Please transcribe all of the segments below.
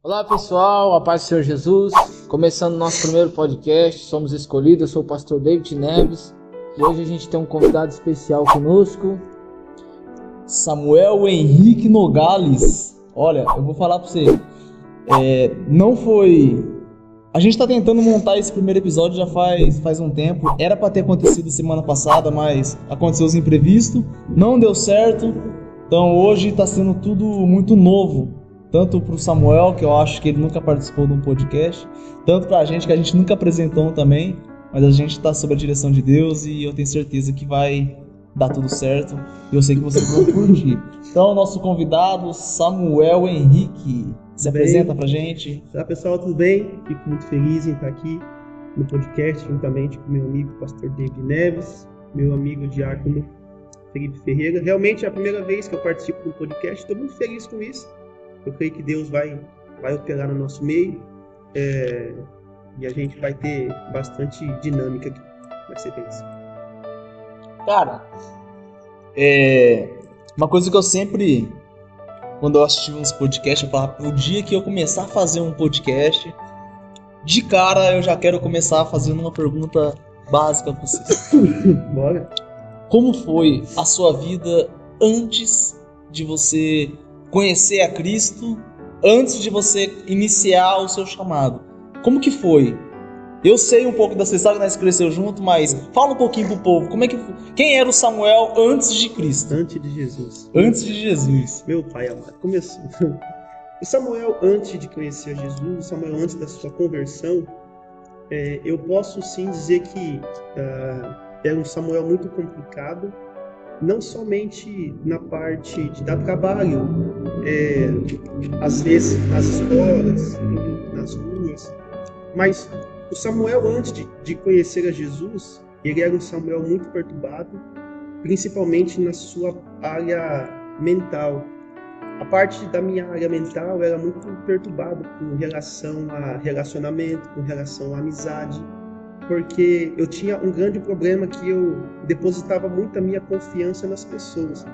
Olá pessoal, a paz do Senhor Jesus, começando nosso primeiro podcast, somos escolhidos, eu sou o pastor David Neves e hoje a gente tem um convidado especial conosco, Samuel Henrique Nogales. Olha, eu vou falar pra você, não foi... A gente tá tentando montar esse primeiro episódio já faz um tempo, era pra ter acontecido semana passada, mas aconteceu os imprevistos, não deu certo, então hoje tá sendo tudo muito novo. Tanto para o Samuel, que eu acho que ele nunca participou de um podcast, tanto para a gente, que a gente nunca apresentou um também, mas a gente está sob a direção de Deus e eu tenho certeza que vai dar tudo certo e eu sei que vocês vão curtir. Então, nosso convidado, Samuel Henrique, se apresenta para a gente. Olá pessoal, tudo bem? Fico muito feliz em estar aqui no podcast juntamente com meu amigo pastor David Neves, meu amigo diácono Felipe Ferreira. Realmente é a primeira vez que eu participo de um podcast, estou muito feliz com isso. Eu creio que Deus vai operar no nosso meio e a gente vai ter bastante dinâmica aqui. Vai ser bem isso. Cara, uma coisa que eu sempre, quando eu assisti uns podcasts, eu falava, o dia que eu começar a fazer um podcast, de cara eu já quero começar fazendo uma pergunta básica pra você. Bora. Como foi a sua vida antes de você conhecer a Cristo, antes de você iniciar o seu chamado? Como que foi? Eu sei um pouco da sua história, nós crescemos junto, mas fala um pouquinho pro povo, quem era o Samuel antes de Cristo? Antes de Jesus. Antes de Jesus. Meu pai amado, começou. O Samuel antes de conhecer Jesus, o Samuel antes da sua conversão, eu posso sim dizer que era um Samuel muito complicado, não somente na parte de dar trabalho, às vezes nas escolas, nas ruas, mas o Samuel antes de conhecer a Jesus, ele era um Samuel muito perturbado, principalmente na sua área mental. A parte da minha área mental era muito perturbada com relação a relacionamento, com relação à amizade, porque eu tinha um grande problema que eu depositava muito a minha confiança nas pessoas,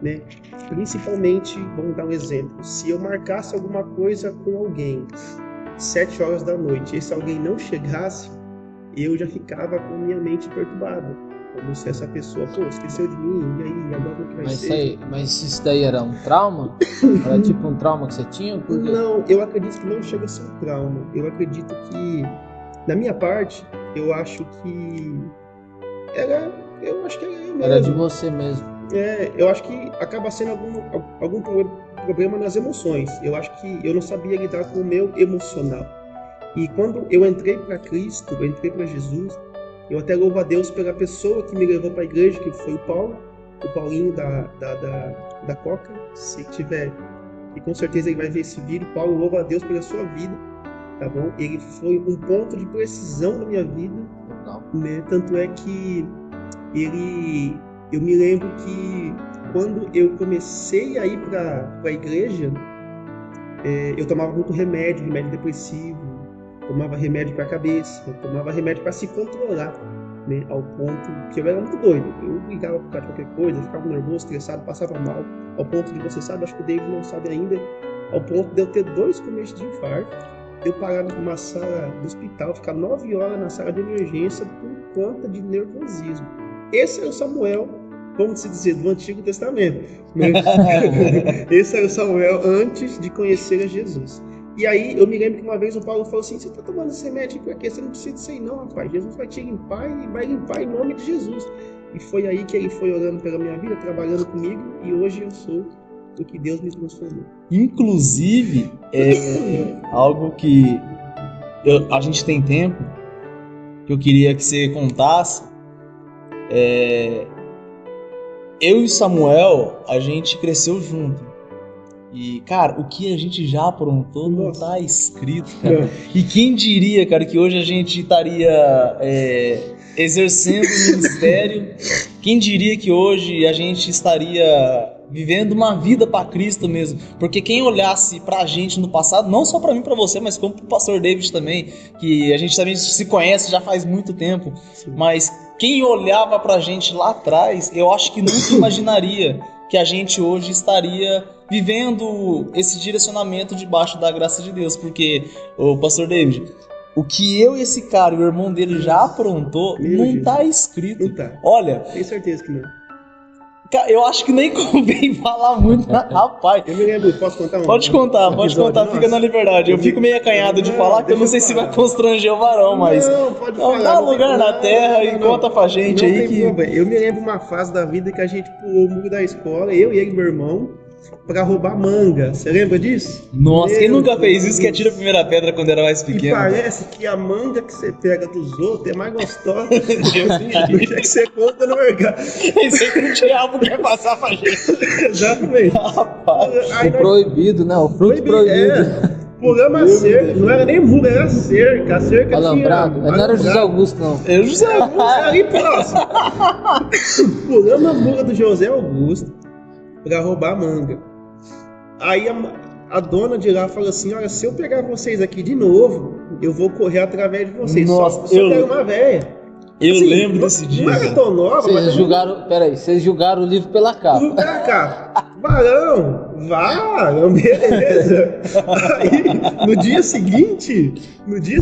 né? Principalmente, vamos dar um exemplo, se eu marcasse alguma coisa com alguém 7 horas da noite, e esse alguém não chegasse, eu já ficava com minha mente perturbada, como se essa pessoa, esqueceu de mim, e aí, agora o que vai ser? Mas isso daí era um trauma? Era tipo um trauma que você tinha? Não, eu acredito que não chega a ser um trauma, eu acredito que, da minha parte, eu acho que era eu mesmo. Era de você mesmo. Eu acho que acaba sendo algum problema nas emoções. Eu acho que eu não sabia lidar com o meu emocional. E quando eu entrei para Cristo, eu entrei para Jesus, eu até louvo a Deus pela pessoa que me levou para a igreja, que foi o Paulinho da Coca. Se tiver, e com certeza ele vai ver esse vídeo. Paulo, louvo a Deus pela sua vida. Tá bom? Ele foi um ponto de precisão na minha vida, né? Tanto é que eu me lembro que quando eu comecei a ir para a igreja, eu tomava muito remédio depressivo, tomava remédio para a cabeça, tomava remédio para se controlar, né? Ao ponto que eu era muito doido. Eu brigava por causa de qualquer coisa, ficava nervoso, estressado, passava mal, ao ponto de, você sabe, acho que o David não sabe ainda, ao ponto de eu ter 2 começos de infarto. Eu parava numa sala do hospital, ficar 9 horas na sala de emergência por conta de nervosismo. Esse é o Samuel, vamos dizer, do Antigo Testamento. Né? Esse é o Samuel antes de conhecer a Jesus. E aí eu me lembro que uma vez o Paulo falou assim, você está tomando esse remédio para quê? Você não precisa disso aí não, rapaz. Jesus vai te limpar e vai limpar em nome de Jesus. E foi aí que ele foi orando pela minha vida, trabalhando comigo, e hoje eu sou o que Deus me transformou. Inclusive, algo que a gente tem tempo, que eu queria que você contasse, eu e Samuel, a gente cresceu junto. E, cara, o que a gente já aprontou não tá escrito, cara. E quem diria, cara, que hoje a gente estaria exercendo o ministério? Quem diria que hoje a gente estaria vivendo uma vida para Cristo mesmo? Porque quem olhasse pra gente no passado, não só pra mim e pra você, mas como pro pastor David também, que a gente também se conhece já faz muito tempo, sim, mas quem olhava pra gente lá atrás, eu acho que nunca imaginaria que a gente hoje estaria vivendo esse direcionamento debaixo da graça de Deus, porque, o pastor David, o que eu e esse cara e o irmão dele já aprontou, não tá escrito. Não tá. Olha, Tenho certeza que não. eu acho que nem convém falar muito, rapaz. Eu me lembro, posso contar um? Pode contar, fica na liberdade. Eu fico meio acanhado de falar, que eu não sei se vai constranger o varão, mas Não, pode falar. dá lugar na terra e conta pra gente não aí tem que... problema. Eu me lembro uma fase da vida que a gente pulou o muro da escola, eu e ele, meu irmão, pra roubar manga. Você lembra disso? Nossa, quem Meu nunca fez isso, que Deus. atira a primeira pedra quando era mais E pequeno? parece que a manga que você pega dos outros é mais gostosa do que você compra no mercado. Isso aí que o diabo quer passar pra gente. Exatamente. Rapaz. Aí O nós proibido, né? O fruto proibido. pulamos a cerca, não era nem muro, era cerca. A cerca Alambrado. tinha... Não era o José Augusto, não. Eu, José, Era ali próximo. Pulamos a mura do José Augusto pra roubar a manga. Aí a dona de lá falou assim: olha, se eu pegar vocês aqui de novo, eu vou correr através de vocês. Nossa, só quero uma véia. eu Assim, lembro desse dia. Não era tão nova, mas... Vocês julgaram. Peraí, vocês julgaram o livro pela capa. Tudo pra cá. Varão, beleza. Aí, no dia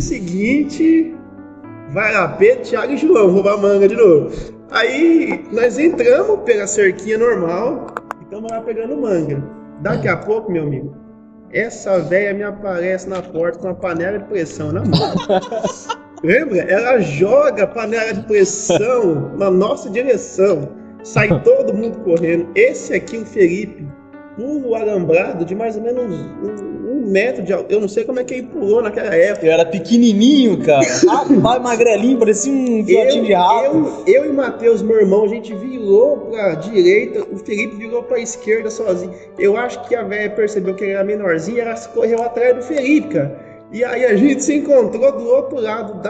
seguinte, vai lá, Pedro, Thiago e João roubar manga de novo. Aí, nós entramos pela cerquinha normal e estamos lá pegando manga. Daqui a pouco, meu amigo, essa véia me aparece na porta com uma panela de pressão na mão. Lembra? Ela joga a panela de pressão na nossa direção. Sai todo mundo correndo. Esse aqui, o Felipe, pula o alambrado de mais ou menos um metro de altura. Eu não sei como é que ele pulou naquela época. Eu era pequenininho, cara. Rapaz, magrelinho, parecia um fiotinho de rato. Eu e o Matheus, meu irmão, a gente virou pra direita, o Felipe virou pra esquerda sozinho. Eu acho que a velha percebeu que ele era menorzinho, ela correu atrás do Felipe, cara. E aí a gente se encontrou do outro lado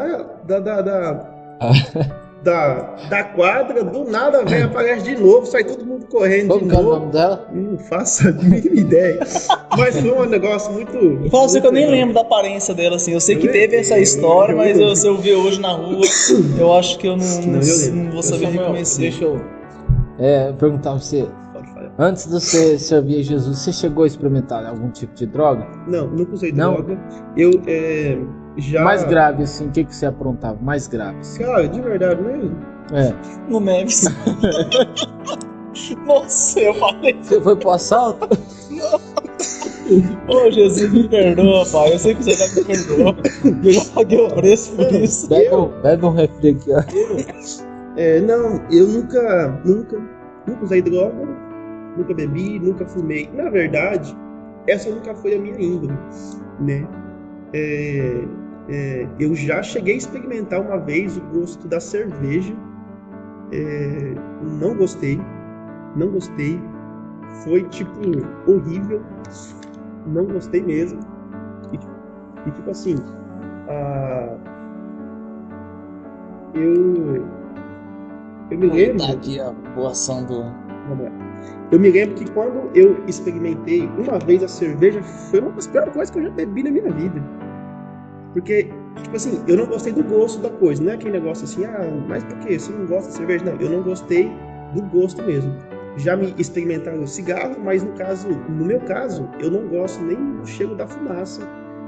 da quadra, do nada a velha aparece de novo, sai todo mundo correndo Como de que é o novo. nome dela? Não faço a mínima ideia. Mas foi um negócio muito... Eu falo assim que eu nem lembro da aparência dela, assim. Eu sei que teve essa história, mas se eu ver hoje na rua, eu acho que eu não vou saber reconhecer. Deixa eu perguntar pra você. Pode falar. Antes de você servir a Jesus, você chegou a experimentar algum tipo de droga? Não, nunca usei Não? droga. Eu já... Mais grave, assim, o que você aprontava? Mais grave, assim. Cara, de verdade mesmo. No Neves. Nossa, eu falei. Você foi pro assalto? Ô, Jesus, me perdoa, pai. Eu sei que você já me perdoou. Eu já paguei o preço por isso. Bebe um refri aqui, ó. Não, eu nunca usei droga, nunca bebi, nunca fumei. Na verdade, essa nunca foi a minha índole, né? Eu já cheguei a experimentar uma vez o gosto da cerveja. Não gostei. Foi, tipo, horrível. Não gostei mesmo. E tipo assim, eu me lembro... Tá aqui a boa ação do... Vamos lá. Eu me lembro que quando eu experimentei uma vez a cerveja, foi uma das piores coisas que eu já bebi na minha vida. Porque, tipo assim, eu não gostei do gosto da coisa. Não é aquele negócio assim, mas por quê? Você não gosta de cerveja? Não, eu não gostei do gosto mesmo. Já me experimentaram o cigarro, mas no meu caso, eu não gosto nem do cheiro da fumaça.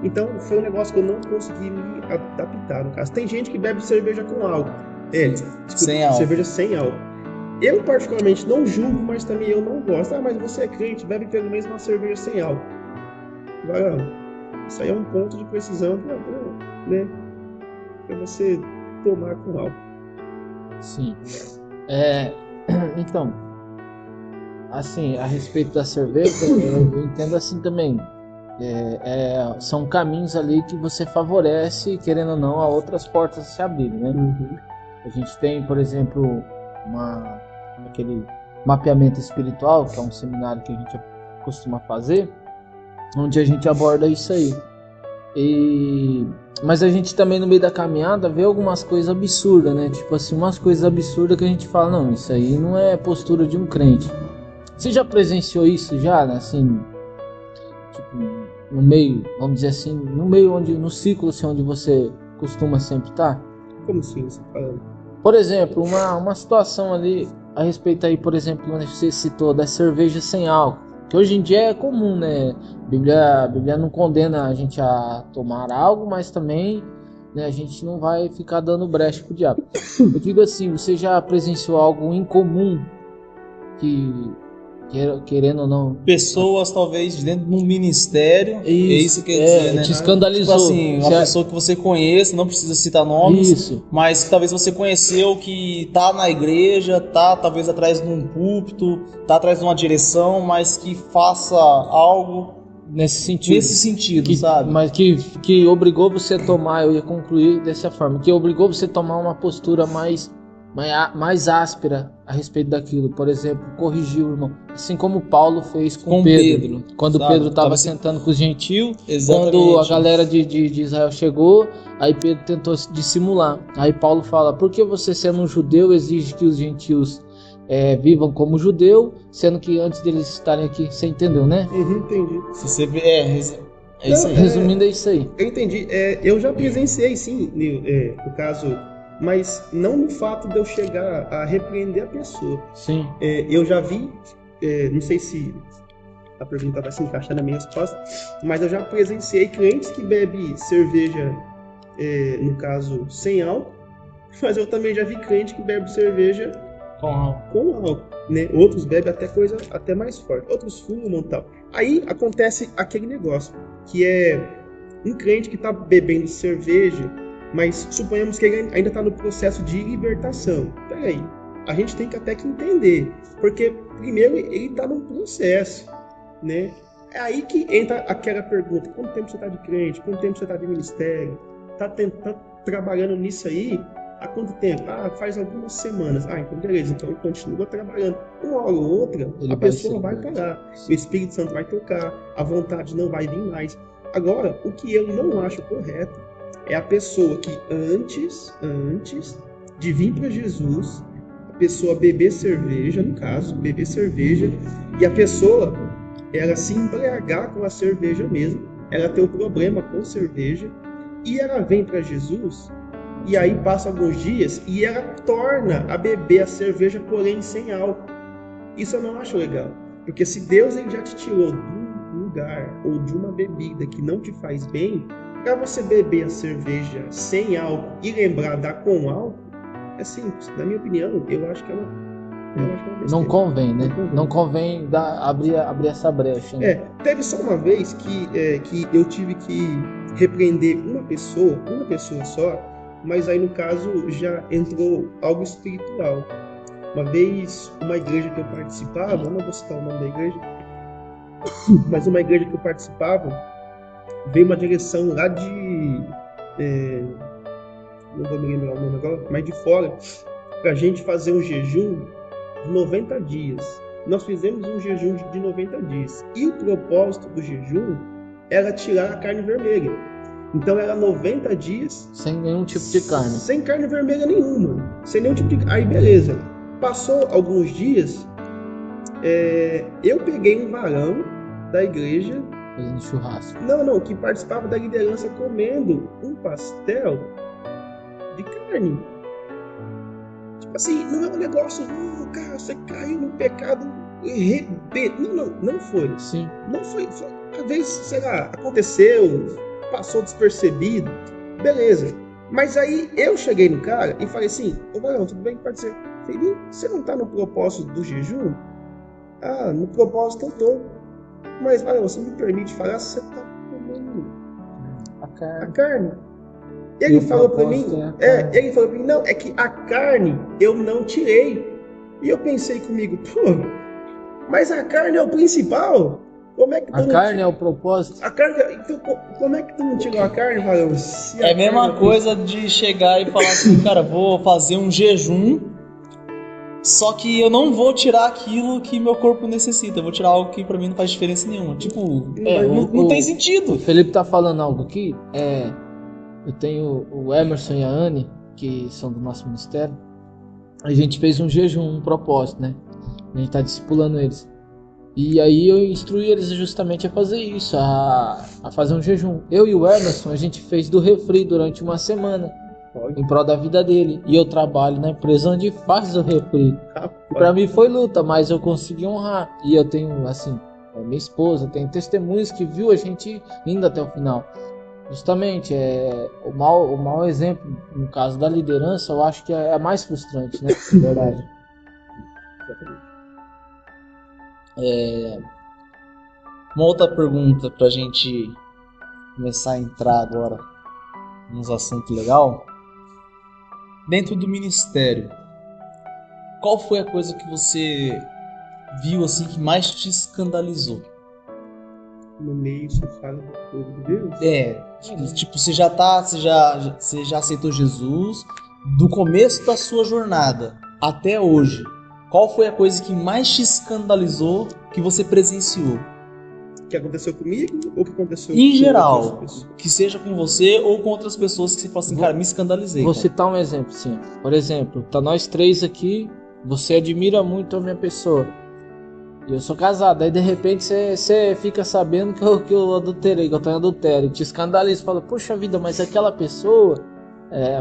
Então, foi um negócio que eu não consegui me adaptar, no caso. Tem gente que bebe cerveja com álcool. Sem álcool. Cerveja sem álcool. Eu, particularmente, não julgo, mas também eu não gosto. Mas você é crente, bebe pelo menos uma cerveja sem álcool. Agora, isso aí é um ponto de precisão pra você tomar com álcool. Sim. Então, assim, a respeito da cerveja, eu entendo assim também. São caminhos ali que você favorece, querendo ou não, a outras portas se abrirem, né? Uhum. A gente tem, por exemplo, aquele mapeamento espiritual, que é um seminário que a gente costuma fazer, onde a gente aborda isso aí. Mas a gente também, no meio da caminhada, vê algumas coisas absurdas, né? Tipo assim, umas coisas absurdas que a gente fala, não, isso aí não é postura de um crente. Você já presenciou isso já, né? Assim, tipo, no meio, vamos dizer assim, no ciclo assim, onde você costuma sempre estar? Como assim você falando? Por exemplo, uma situação ali a respeito aí, por exemplo, onde você citou da cerveja sem álcool. Que hoje em dia é comum, né? A Bíblia não condena a gente a tomar algo, mas também, né, a gente não vai ficar dando brecha pro diabo. Eu digo assim, você já presenciou algo incomum que, querendo ou não, Pessoas, talvez, dentro de um ministério, é isso que quer dizer, né? te escandalizou? Tipo assim, uma Você- pessoa que você conhece, não precisa citar nomes, Isso. mas que talvez você conheceu, que tá na igreja, tá talvez atrás de um púlpito, tá atrás de uma direção, mas que faça algo Nesse sentido. nesse sentido, sabe? Mas que obrigou você a tomar, eu ia concluir dessa forma, que obrigou você a tomar uma postura mais áspera a respeito daquilo. Por exemplo, corrigir o irmão. Assim como Paulo fez com Pedro. Quando sabe? Pedro estava Tava sentando com os gentios, Exatamente. quando a galera de Israel chegou, aí Pedro tentou dissimular. Aí Paulo fala, por que você, sendo um judeu, exige que os gentios vivam como judeu, sendo que antes deles estarem aqui, você entendeu, né? Entendi. Se você vê, é isso aí. Resumindo, é isso aí. Eu entendi. Eu já presenciei, sim, o caso, mas não no fato de eu chegar a repreender a pessoa. Sim. Eu já vi, não sei se a pergunta vai se encaixar na minha resposta, mas eu já presenciei clientes que bebem cerveja, no caso, sem álcool, mas eu também já vi cliente que bebe cerveja com álcool, né? Outros bebem até coisa até mais forte, outros fumam e tal. Aí acontece aquele negócio, que é um crente que está bebendo cerveja, mas suponhamos que ele ainda está no processo de libertação. Peraí, a gente tem que até que entender, porque primeiro ele está num processo, né? É aí que entra aquela pergunta: quanto tempo você está de crente? Quanto tempo você está de ministério? Tá trabalhando nisso aí? Há quanto tempo? Faz algumas semanas. Então beleza, então ele continua trabalhando. Uma hora ou outra, a pessoa vai parar. O Espírito Santo vai tocar, a vontade não vai vir mais. Agora, o que eu não acho correto é a pessoa que antes de vir para Jesus, a pessoa beber cerveja, no caso, e a pessoa, ela se embriagar com a cerveja mesmo, ela tem um problema com cerveja, e ela vem para Jesus, e aí passa alguns dias, e ela torna a beber a cerveja, porém sem álcool. Isso eu não acho legal, porque se Deus ele já te tirou de um lugar, ou de uma bebida que não te faz bem, para você beber a cerveja sem álcool e lembrar dar com álcool, é simples. Na minha opinião, eu acho que é uma besteira. Não convém, né? Não convém abrir essa brecha. Né? Teve só uma vez que eu tive que repreender uma pessoa só, mas aí no caso já entrou algo espiritual. Uma vez, uma igreja que eu participava, eu não vou citar o nome da igreja, mas uma igreja que eu participava, veio uma direção lá de... não vou me lembrar o nome agora, mas de fora, pra gente fazer um jejum de 90 dias. Nós fizemos um jejum de 90 dias. E o propósito do jejum era tirar a carne vermelha. Então era 90 dias... sem nenhum tipo de carne. Sem carne vermelha nenhuma. Sem nenhum tipo de... Aí beleza. Passou alguns dias, eu peguei um varão da igreja... fazendo churrasco. Não, que participava da liderança comendo um pastel de carne. Tipo assim, não é um negócio, cara, você caiu no pecado e não foi. Sim. Não foi. Às vezes, sei lá, aconteceu, passou despercebido, beleza. Mas aí eu cheguei no cara e falei assim: ô Varão, tudo bem? Pode ser. Falei, você não tá no propósito do jejum? No propósito eu tô. Mas, Varão, você me permite falar, você tá comendo a carne. Ele falou pra mim, não, é que a carne eu não tirei. E eu pensei comigo, mas a carne é o principal. Como é que a carne é o propósito? A carne, então, como é que tu não tirou a carne, Varão? É a mesma coisa de chegar e falar assim, cara, vou fazer um jejum, só que eu não vou tirar aquilo que meu corpo necessita, eu vou tirar algo que pra mim não faz diferença nenhuma. Tipo, não tem sentido. O Felipe tá falando algo aqui, eu tenho o Emerson e a Anne, que são do nosso ministério, a gente fez um jejum, um propósito, né? A gente tá discipulando eles. E aí eu instruí eles justamente a fazer isso, a fazer um jejum. Eu e o Emerson, a gente fez do refri durante uma semana, em prol da vida dele. E eu trabalho na empresa onde faz o refri. E pra mim foi luta, mas eu consegui honrar. E eu tenho, assim, minha esposa, tem testemunhas que viu a gente indo até o final. Justamente, o mau exemplo, no caso da liderança, eu acho que é mais frustrante, né? Na verdade. Uma outra pergunta pra gente começar a entrar agora nos assuntos legais. Dentro do ministério, qual foi a coisa que você viu assim que mais te escandalizou? No meio você fala do povo de Deus. Tipo, você já aceitou Jesus do começo da sua jornada até hoje. Qual foi a coisa que mais te escandalizou que você presenciou? Que aconteceu comigo ou que aconteceu Em com geral, outras pessoas? que seja com você ou com outras pessoas que você fala assim, cara, me escandalizei. Vou cara. citar um exemplo, sim. Por exemplo, tá nós três aqui, você admira muito a minha pessoa. E eu sou casado, aí de repente você fica sabendo que eu adulterei, que eu tô em adultério, te escandaliza, fala, puxa vida, mas aquela pessoa,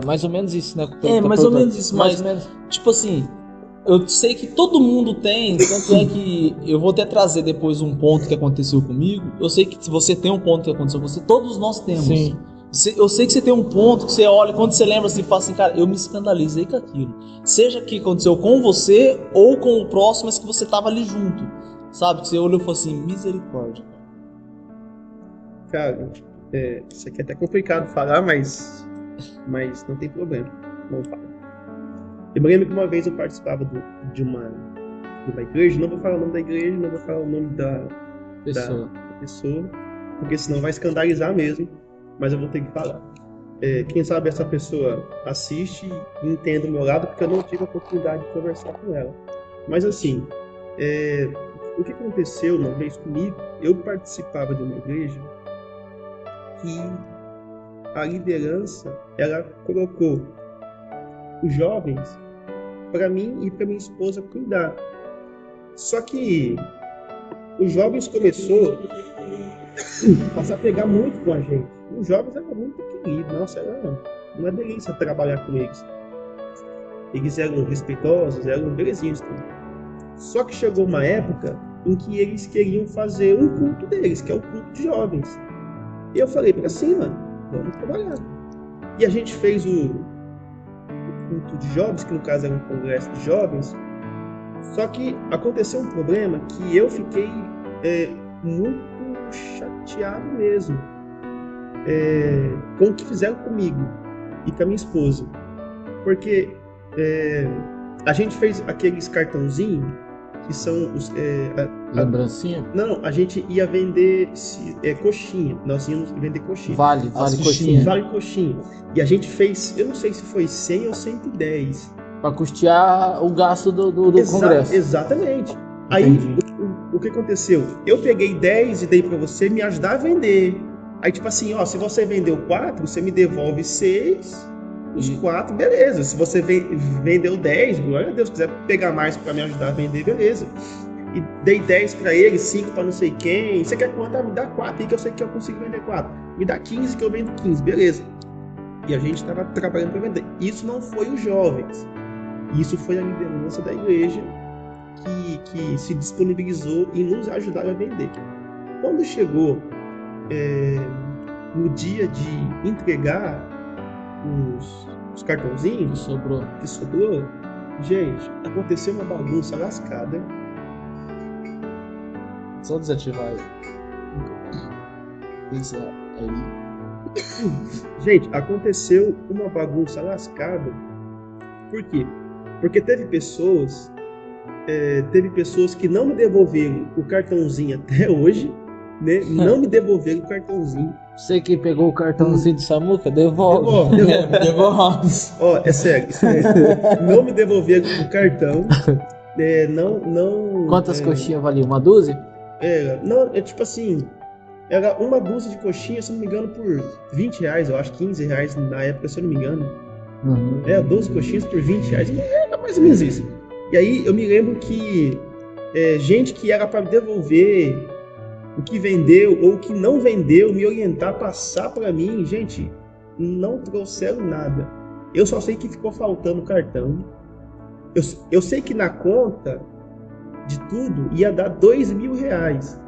mais ou menos isso, né? Mais ou menos isso, mais mas ou menos. tipo assim, eu sei que todo mundo tem, tanto é que eu vou até trazer depois um ponto que aconteceu comigo. Eu sei que se você tem um ponto que aconteceu com você, todos nós temos. Sim. Eu sei que você tem um ponto que você olha, quando você lembra assim, fala assim, cara, eu me escandalizei com aquilo. Seja que aconteceu com você ou com o próximo, mas que você tava ali junto. Sabe? Que você olhou e falou assim, misericórdia. Cara, isso aqui é até complicado falar, mas não tem problema. Vamos falar. Eu me lembro que uma vez eu participava de uma igreja, não vou falar o nome da igreja, não vou falar o nome da pessoa, porque senão vai escandalizar mesmo, mas eu vou ter que falar. Quem sabe essa pessoa assiste e entenda o meu lado, porque eu não tive a oportunidade de conversar com ela. Mas assim, o que aconteceu uma vez comigo, eu participava de uma igreja que a liderança, ela colocou os jovens para mim e para minha esposa cuidar. Só que os jovens começou a se apegar muito com a gente. Os jovens eram muito queridos, nossa, era uma delícia trabalhar com eles. Eles eram respeitosos, eram belezinhos também. Só que chegou uma época em que eles queriam fazer um culto deles, que é o culto de jovens. E eu falei para cima, vamos trabalhar. E a gente fez o culto de jovens, que no caso era um congresso de jovens. Só que aconteceu um problema que eu fiquei muito chateado mesmo com o que fizeram comigo e com a minha esposa. Porque a gente fez aqueles cartãozinhos que são os... Lembrancinha? Não, a gente ia vender coxinha. Nós íamos vender coxinha. Vale coxinha. Vale coxinha. E a gente fez, eu não sei se foi 100 ou 110. Para custear o gasto do congresso. Exatamente. Aí, o que aconteceu? Eu peguei 10 e dei para você me ajudar a vender. Aí, tipo assim, se você vendeu 4, você me devolve 6... Os 4, beleza. Se você vendeu 10, glória a Deus. Se quiser pegar mais para me ajudar a vender, beleza. E dei 10 para ele, 5 para não sei quem. Você quer quanto? Me dá 4 aí que eu sei que eu consigo vender 4. Me dá 15 que eu vendo 15, beleza. E a gente estava trabalhando para vender. Isso não foi os jovens. Isso foi a liderança da igreja que se disponibilizou em nos ajudar a vender. Quando chegou no dia de entregar os cartãozinhos que sobrou, gente, aconteceu uma bagunça lascada. Só desativar isso aí. Gente, aconteceu uma bagunça lascada. Por quê? Porque teve pessoas que não me devolveram o cartãozinho até hoje, né? Não me devolveram o cartãozinho. Você que pegou o cartãozinho de Samuca, devolve. Devolve. Ó, é sério. Não me devolveram o cartão. Não. Quantas coxinhas valia? Uma dúzia? Tipo assim, era uma dúzia de coxinha, se não me engano, por R$20, eu acho, R$15 na época, se eu não me engano. 12 coxinhas por R$20, era mais ou menos isso. E aí eu me lembro que gente que era para devolver o que vendeu ou o que não vendeu, me orientar, passar para mim, gente, não trouxeram nada. Eu só sei que ficou faltando cartão. Eu sei que na conta de tudo ia dar R$2.000.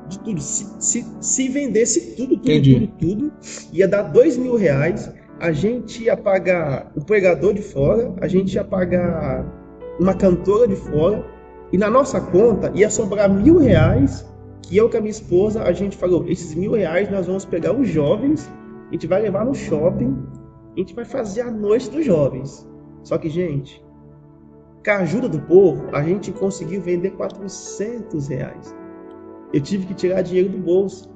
de tudo. Se vendesse tudo, Entendi. tudo, ia dar R$2.000. A gente ia pagar o pregador de fora, a gente ia pagar uma cantora de fora, e na nossa conta ia sobrar R$1.000, que eu com a minha esposa, a gente falou, esses R$1.000 nós vamos pegar os jovens, a gente vai levar no shopping, a gente vai fazer a noite dos jovens. Só que, gente, com a ajuda do povo, a gente conseguiu vender R$400. Eu tive que tirar dinheiro do bolso.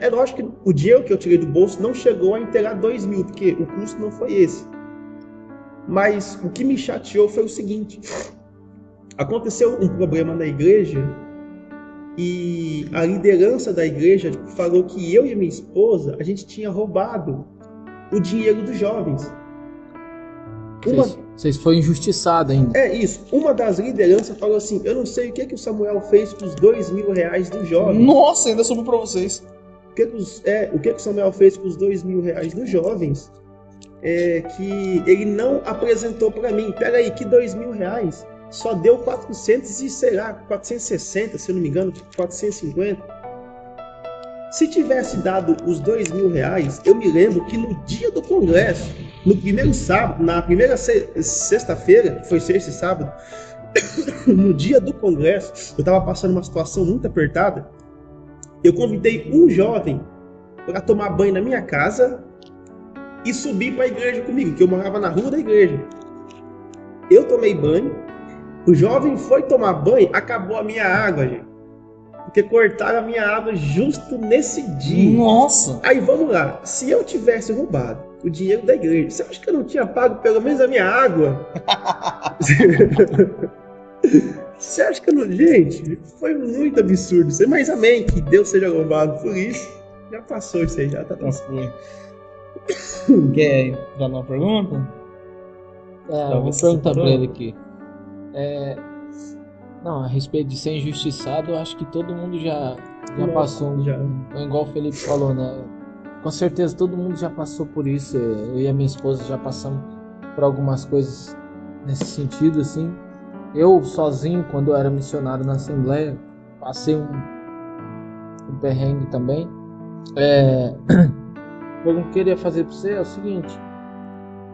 É lógico que o dinheiro que eu tirei do bolso não chegou a inteirar R$2.000, porque o custo não foi esse. Mas o que me chateou foi o seguinte: aconteceu um problema na igreja e a liderança da igreja falou que eu e a minha esposa, a gente tinha roubado o dinheiro dos jovens. Vocês foram injustiçados ainda. É isso. Uma das lideranças falou assim: eu não sei o que o Samuel fez com os R$2.000 dos jovens. Nossa, ainda sobrou pra vocês. O que o Samuel fez com os R$2.000 dos jovens que ele não apresentou para mim. Pera aí, que R$2.000? Só deu 460, se eu não me engano, 450. Se tivesse dado os R$2.000, eu me lembro que no dia do congresso, no primeiro sábado, na primeira sexta-feira, que foi sexta e sábado, no dia do congresso, eu estava passando uma situação muito apertada. Eu convidei um jovem para tomar banho na minha casa e subir para a igreja comigo, que eu morava na rua da igreja. Eu tomei banho, o jovem foi tomar banho, acabou a minha água, gente. Porque cortaram a minha água justo nesse dia. Nossa! Aí vamos lá, se eu tivesse roubado o dinheiro da igreja, você acha que eu não tinha pago pelo menos a minha água? Você acha que eu não... Gente, foi muito absurdo. Mas amém, que Deus seja louvado por isso. Já passou isso aí, já tá Foi. Quer entrar numa pergunta? Eu vou perguntar pra ele aqui. Não, a respeito de ser injustiçado, eu acho que todo mundo já passou. Igual o Felipe falou, né? Com certeza todo mundo já passou por isso. Eu e a minha esposa já passamos por algumas coisas nesse sentido, assim. Eu sozinho, quando eu era missionário na Assembleia, passei um perrengue também. O que eu queria fazer para você é o seguinte: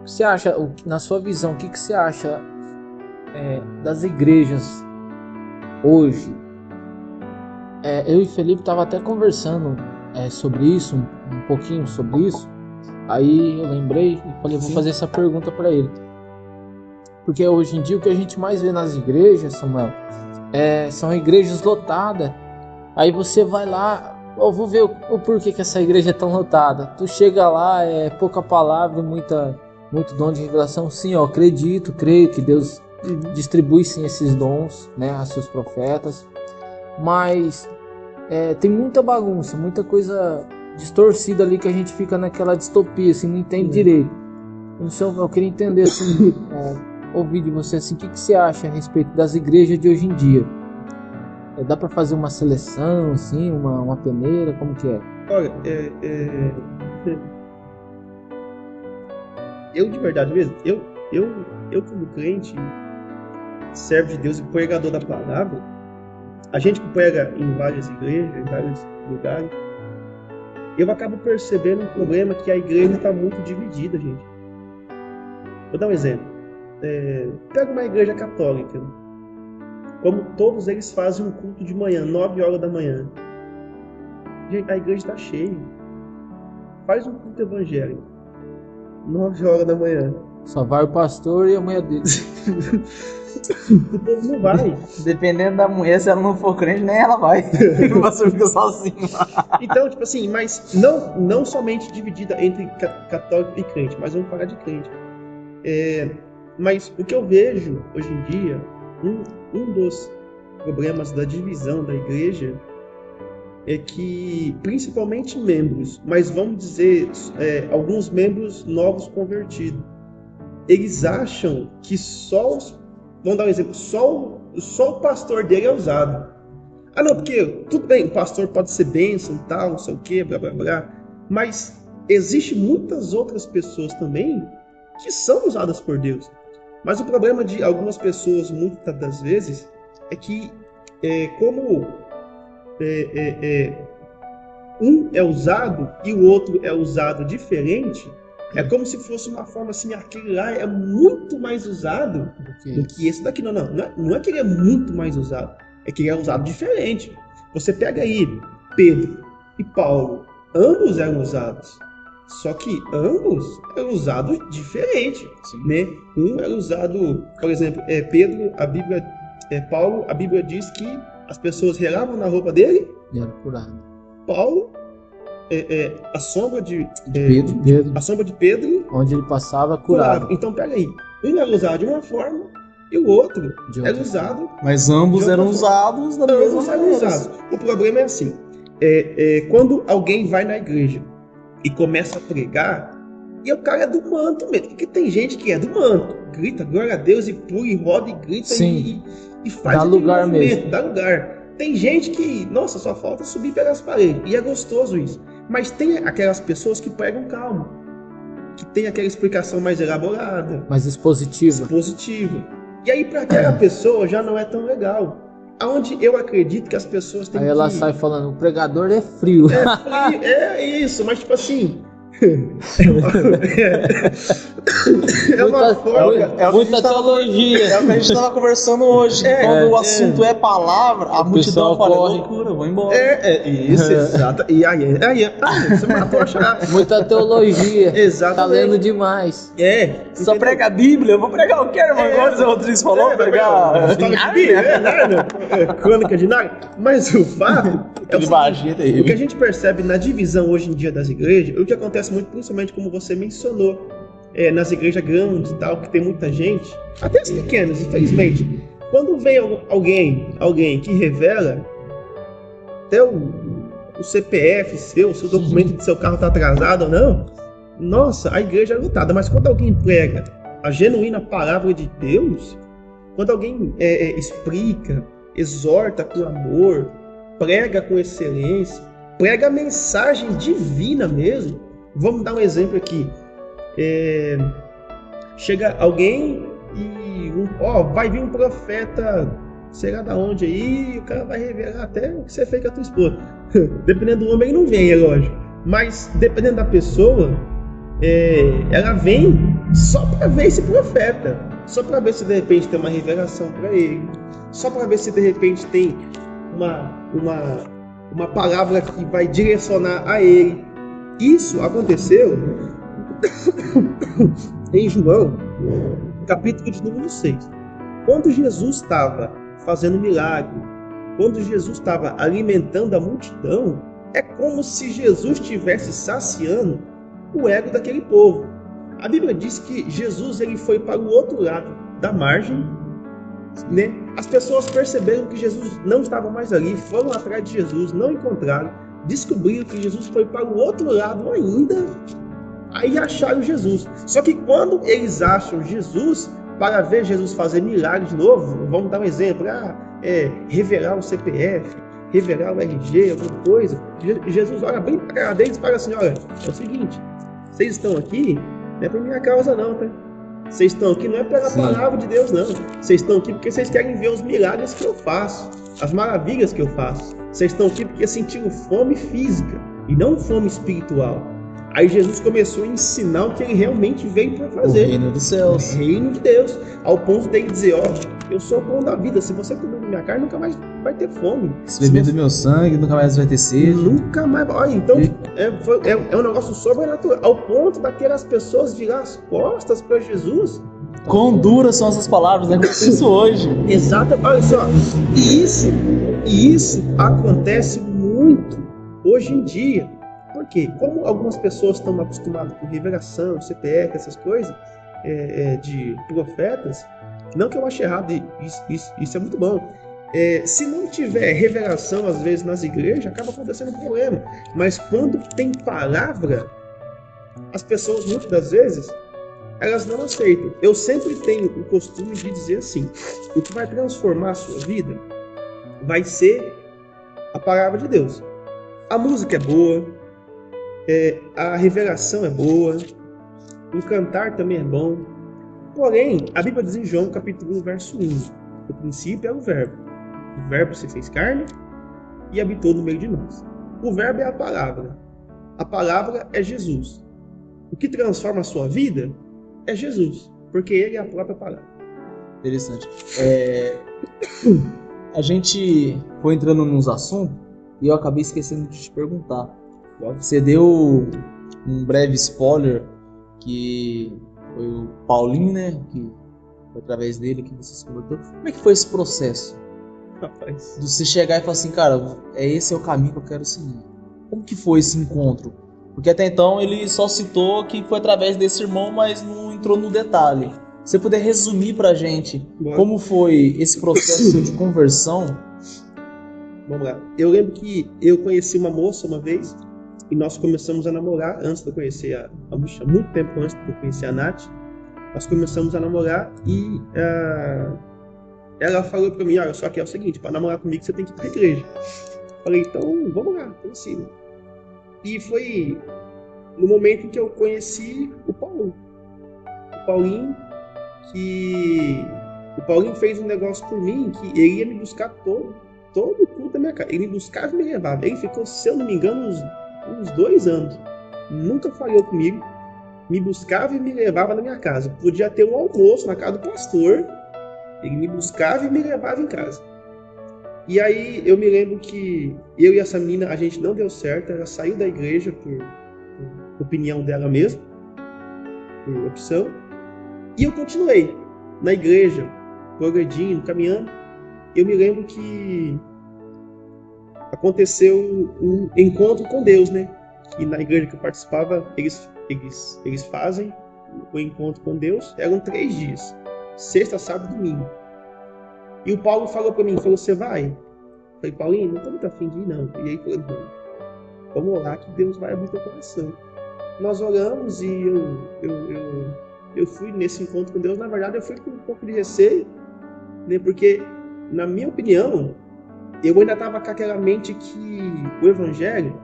o que você acha, na sua visão, o que você acha das igrejas hoje? Eu e o Felipe tava até conversando sobre isso, um pouquinho sobre isso. Aí eu lembrei e falei, vou fazer essa pergunta para ele. Porque hoje em dia o que a gente mais vê nas igrejas, Samuel, são igrejas lotadas. Aí você vai lá, eu vou ver o porquê que essa igreja é tão lotada. Tu chega lá, pouca palavra, muito dom de revelação. Sim, eu acredito, creio que Deus distribui sim esses dons, né, a seus profetas. Mas tem muita bagunça, muita coisa distorcida ali que a gente fica naquela distopia, assim, não entende direito. Então eu queria entender, assim, ouvir de você, assim, o que você acha a respeito das igrejas de hoje em dia? Dá para fazer uma seleção, assim, uma peneira, como que é? Olha, eu de verdade mesmo, eu como crente, servo de Deus e pregador da palavra, a gente que prega em várias igrejas, em vários lugares, eu acabo percebendo um problema que a igreja está muito dividida, gente. Vou dar um exemplo. Pega uma igreja católica, como todos eles fazem um culto de manhã, 9 horas da manhã. Gente, a igreja está cheia. Faz um culto evangélico, 9 horas da manhã. Só vai o pastor e a mulher dele. O povo não vai. Dependendo da mulher, se ela não for crente, nem ela vai. O pastor fica sozinho. Então, tipo assim, mas não somente dividida entre católico e crente, mas vamos falar de crente. Mas o que eu vejo hoje em dia, um dos problemas da divisão da igreja é que, principalmente membros, mas vamos dizer, alguns membros novos convertidos, eles acham que vamos dar um exemplo, só o pastor dele é usado. Ah não, porque tudo bem, o pastor pode ser bênção e tal, não sei o que, blá blá blá, mas existem muitas outras pessoas também que são usadas por Deus. Mas o problema de algumas pessoas, muitas das vezes, é que como um é usado e o outro é usado diferente, é como se fosse uma forma assim, aquele lá é muito mais usado do que esse daqui. Não é que ele é muito mais usado, é que ele é usado diferente. Você pega aí Pedro e Paulo, ambos eram usados, só que ambos eram usados diferente, né? Um era usado, por exemplo, Pedro, Paulo, a Bíblia diz que as pessoas relavam na roupa dele E era curado. Paulo, a sombra de Pedro. a sombra de Pedro Onde ele passava, curava. curava. Então, pega aí. Um era usado de uma forma e o outro De era outra. usado. Mas ambos De outra eram forma. usados da mesma Ambos eram maneira. usados. O problema é assim: quando alguém vai na igreja e começa a pregar, e o cara é do manto mesmo. Porque tem gente que é do manto, grita glória a Deus e pula e roda e grita Sim. e faz Dá aquele lugar movimento, mesmo. dá lugar. Tem gente que, nossa, só falta subir pelas paredes. E é gostoso isso. Mas tem aquelas pessoas que pregam calma, que tem aquela explicação mais elaborada, Mais expositiva. positiva. E aí, para aquela pessoa, já não é tão legal. Aonde eu acredito que as pessoas têm Aí que... ela sai falando, o pregador é frio. É isso, mas tipo assim... é uma forma... Muita teologia. É o que a gente estava conversando hoje. Quando o assunto é palavra, a O multidão pessoal fala, corre. loucura, vou embora. Isso, exato. E aí, você matou a chave. Muita teologia. Exatamente. Tá lendo demais. Só entendeu? prega a Bíblia, eu vou pregar o quê, irmão? Igual o Zé Rodrigues falou, pregar... História de Bíblia, crônica de Nárnia. Mas o fato é o seguinte, o que a gente percebe na divisão hoje em dia das igrejas, o que acontece muito, principalmente como você mencionou, nas igrejas grandes e tal, que tem muita gente, até as pequenas, infelizmente. Quando vem alguém que revela até o CPF seu, se o documento do seu carro está atrasado ou não, nossa, a igreja é lotada. Mas quando alguém prega a genuína palavra de Deus, quando alguém explica, exorta com amor, prega com excelência, prega a mensagem divina mesmo. Vamos dar um exemplo aqui. Chega alguém e vai vir um profeta, sei lá da onde aí, o cara vai revelar até o que você fez com a tua esposa. Dependendo do homem, ele não vem, é lógico. Mas dependendo da pessoa, ela vem só para ver esse profeta, só para ver se de repente tem uma revelação para ele, só para ver se de repente tem uma palavra que vai direcionar a ele. Isso aconteceu em João, capítulo de número 6. Quando Jesus estava fazendo milagre, quando Jesus estava alimentando a multidão, é como se Jesus estivesse saciando o ego daquele povo. A Bíblia diz que Jesus ele foi para o outro lado da margem, né? As pessoas perceberam que Jesus não estava mais ali, foram atrás de Jesus, não encontraram, descobriram que Jesus foi para o outro lado ainda, aí acharam Jesus. Só que quando eles acham Jesus, para ver Jesus fazer milagre de novo, vamos dar um exemplo, revelar o CPF, revelar o RG, alguma coisa, Jesus olha bem para a cara deles e fala assim, olha, é o seguinte, vocês estão aqui, não é por minha causa não, tá? Vocês estão aqui não é pela palavra de Deus, não. Vocês estão aqui porque vocês querem ver os milagres que eu faço, as maravilhas que eu faço. Vocês estão aqui porque sentiram fome física e não fome espiritual. Aí Jesus começou a ensinar o que ele realmente veio para fazer. O reino dos céus. O reino de Deus. Ao ponto dele dizer, eu sou o pão da vida. Se você comer da minha carne, nunca mais vai ter fome. Se beber do meu sangue, nunca mais vai ter sede. Nunca mais. Olha, então é um negócio sobrenatural. Ao ponto daquelas pessoas virar as costas para Jesus. Quão duras são essas palavras, né? Como isso hoje. Exato. Olha só. E isso acontece muito hoje em dia. Por quê? Como algumas pessoas estão acostumadas com revelação, CPF, essas coisas, de profetas, não que eu ache errado, isso é muito bom. Se não tiver revelação, às vezes, nas igrejas, acaba acontecendo um problema. Mas quando tem palavra, as pessoas, muitas das vezes, elas não aceitam. Eu sempre tenho o costume de dizer assim, o que vai transformar a sua vida vai ser a palavra de Deus. A música é boa, a revelação é boa, o cantar também é bom. Porém, a Bíblia diz em João, capítulo 1, verso 1, o princípio é o verbo se fez carne e habitou no meio de nós. O verbo é a palavra. A palavra é Jesus. O que transforma a sua vida é Jesus, porque ele é a própria palavra. Interessante. A gente foi entrando nos assuntos e eu acabei esquecendo de te perguntar. Você deu um breve spoiler que foi o Paulinho, né? Que foi através dele que você se converteu. Como é que foi esse processo? Rapaz, De você chegar e falar assim, cara, esse é o caminho que eu quero seguir. Como que foi esse encontro? Porque até então ele só citou que foi através desse irmão, mas não entrou no detalhe. Se você puder resumir pra gente como foi esse processo de conversão? vamos lá. Eu lembro que eu conheci uma moça uma vez e nós começamos a namorar antes de eu conhecer a Buxa, muito tempo antes de eu conhecer a Nath. Nós começamos a namorar e ela falou pra mim, olha, só que é o seguinte, para namorar comigo você tem que ir pra igreja. Falei, então vamos lá, ensina. E foi no momento em que eu conheci o Paulo. O Paulinho, que o Paulinho fez um negócio por mim, que ele ia me buscar todo o culto da minha casa. Ele me buscava e me levava. Ele ficou, se eu não me engano, uns 2 anos. Nunca falhou comigo. Me buscava e me levava na minha casa. Podia ter um almoço na casa do pastor. Ele me buscava e me levava em casa. E aí eu me lembro que eu e essa menina, a gente não deu certo. Ela saiu da igreja por opinião dela mesma, por opção. E eu continuei na igreja, progredindo, caminhando. Eu me lembro que aconteceu um encontro com Deus, né? E na igreja que eu participava, eles fazem o encontro com Deus. Eram 3 dias, sexta, sábado e domingo. E o Paulo falou para mim, você vai? Eu falei, Paulinho, não tô muito afim de ir, não. E aí falou, vamos orar que Deus vai abrir teu coração. Nós oramos e eu fui nesse encontro com Deus. Na verdade, eu fui com um pouco de receio, né? Porque, na minha opinião, eu ainda estava com aquela mente que o evangelho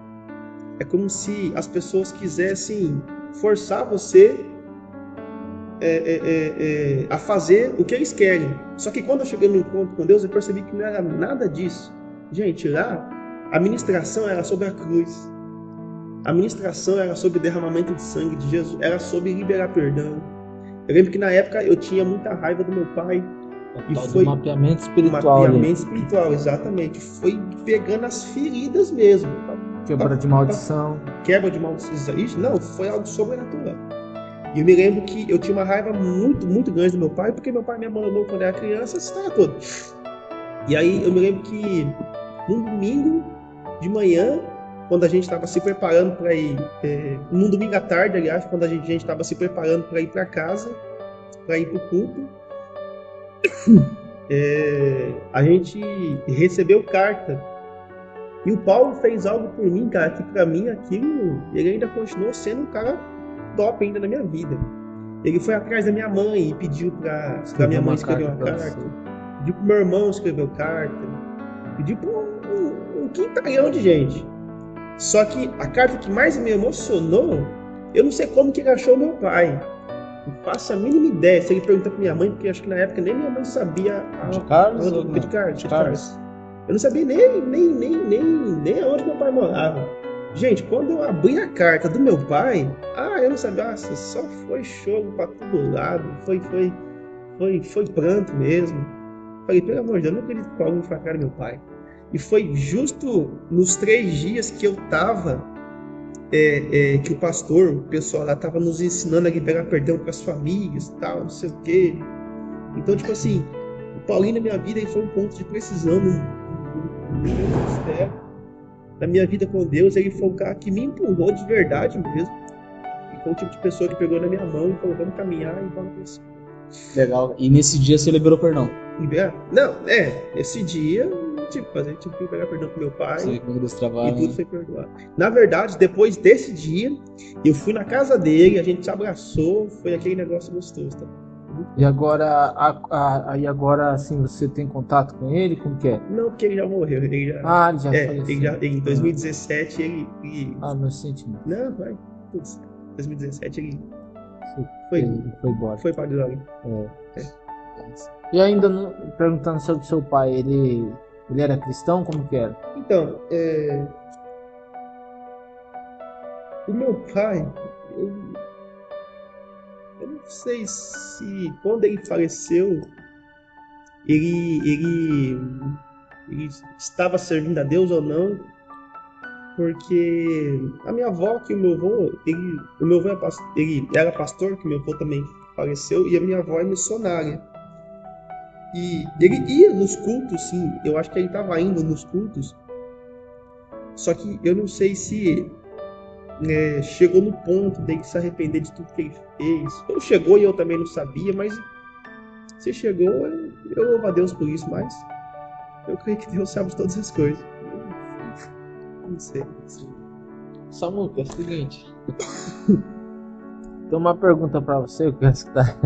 é como se as pessoas quisessem forçar você a fazer o que eles querem. Só que quando eu cheguei no encontro com Deus, eu percebi que não era nada disso. Gente, lá, a ministração era sobre a cruz. A ministração era sobre o derramamento de sangue de Jesus. Era sobre liberar perdão. Eu lembro que na época eu tinha muita raiva do meu pai. E foi mapeamento espiritual. Mapeamento espiritual, exatamente. Foi pegando as feridas mesmo. Quebra de maldição. Quebra de maldição. Isso não, foi algo sobrenatural. E eu me lembro que eu tinha uma raiva muito, muito grande do meu pai, porque meu pai me abandonou quando eu era criança, essa história toda. E aí eu me lembro que num domingo de manhã, quando a gente estava se preparando para ir, num domingo à tarde, aliás, quando a gente estava se preparando para ir para casa, para ir para o culto, a gente recebeu carta. E o Paulo fez algo por mim, cara, que para mim aquilo, ele ainda continuou sendo um cara top ainda na minha vida. Ele foi atrás da minha mãe e pediu para minha mãe escrever uma carta. Pediu pro meu irmão escrever carta. Pediu para um quintalhão de gente. Só que a carta que mais me emocionou, eu não sei como que ele achou meu pai. Não faço a mínima ideia. Se ele perguntar pra minha mãe, porque acho que na época nem minha mãe sabia De Carlos? De Carlos. Eu não sabia nem aonde meu pai morava. Gente, quando eu abri a carta do meu pai, eu não sabia, nossa, só foi choro pra todo lado. Foi pranto mesmo. Falei, pelo amor de Deus, eu não acredito que o Paulo foi a cara do meu pai. E foi justo nos 3 dias que eu tava, que o pastor, o pessoal lá tava nos ensinando a liberar perdão para as famílias e tal, não sei o quê. Então, tipo assim, o Paulinho na minha vida ele foi um ponto de precisão no meu ministério, na minha vida com Deus. Ele foi um cara que me empurrou de verdade mesmo. E foi o tipo de pessoa que pegou na minha mão e falou, vamos caminhar e vamos crescer. Legal. E nesse dia você liberou perdão? Não, esse dia, a gente tive que pegar perdão pro meu pai. Sei como Deus trabalha, e tudo foi perdoado. Na verdade, depois desse dia, eu fui na casa dele, a gente se abraçou, foi aquele negócio gostoso, tá? E agora, assim, você tem contato com ele? Como que é? Não, porque ele já morreu. Ele já faleceu. Em 2017 ele... meu sentimento. Não, vai. Putz, 2017 ele... Foi embora. Foi pra glória. E ainda perguntando sobre seu pai, ele Ele era cristão? Como que era? Então, o meu pai, eu não sei se quando ele faleceu, ele estava servindo a Deus ou não, porque a minha avó, que o meu avô, ele era pastor, que meu avô também faleceu, e a minha avó é missionária. E ele ia nos cultos, sim, eu acho que ele estava indo nos cultos, só que eu não sei se chegou no ponto dele se arrepender de tudo que ele fez. Ou chegou e eu também não sabia, mas se chegou, eu louvo a Deus por isso, mas eu creio que Deus sabe de todas as coisas. Não sei. Samuca, é o seguinte. Tem uma pergunta pra você, eu quero escutar.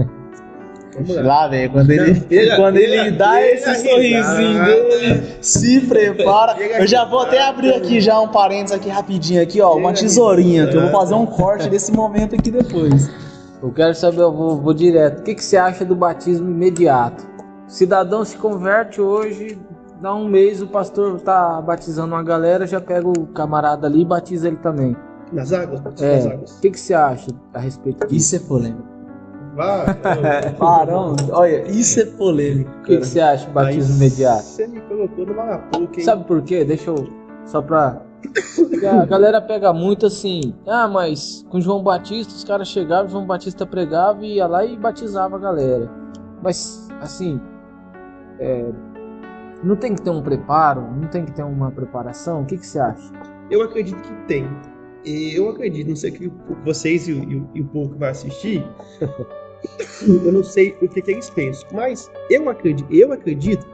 Vamos lá. Lá, velho, quando ele dá esse sorrisinho dele, se prepara. Eu já vou até abrir aqui já um parênteses aqui rapidinho aqui, ó, uma tesourinha, que eu vou fazer um corte desse momento aqui depois. Eu quero saber, eu vou direto. O que você acha do batismo imediato? O cidadão se converte hoje, dá um mês, o pastor tá batizando uma galera, já pega o camarada ali e batiza ele também. Nas águas? Nas águas. O que você acha a respeito disso? Isso é polêmico. Varão. Olha, isso é polêmico. O que você acha do batismo imediato? Você me colocou numa arapuca, hein? Sabe por quê? Deixa eu... Só pra... A galera pega muito assim, mas com João Batista os caras chegavam, João Batista pregava e ia lá e batizava a galera. Mas, assim, não tem que ter um preparo, não tem que ter uma preparação? O que você acha? Eu acredito que tem. Eu acredito, não sei que vocês e o povo que vai assistir, eu não sei o que eles pensam, mas eu acredito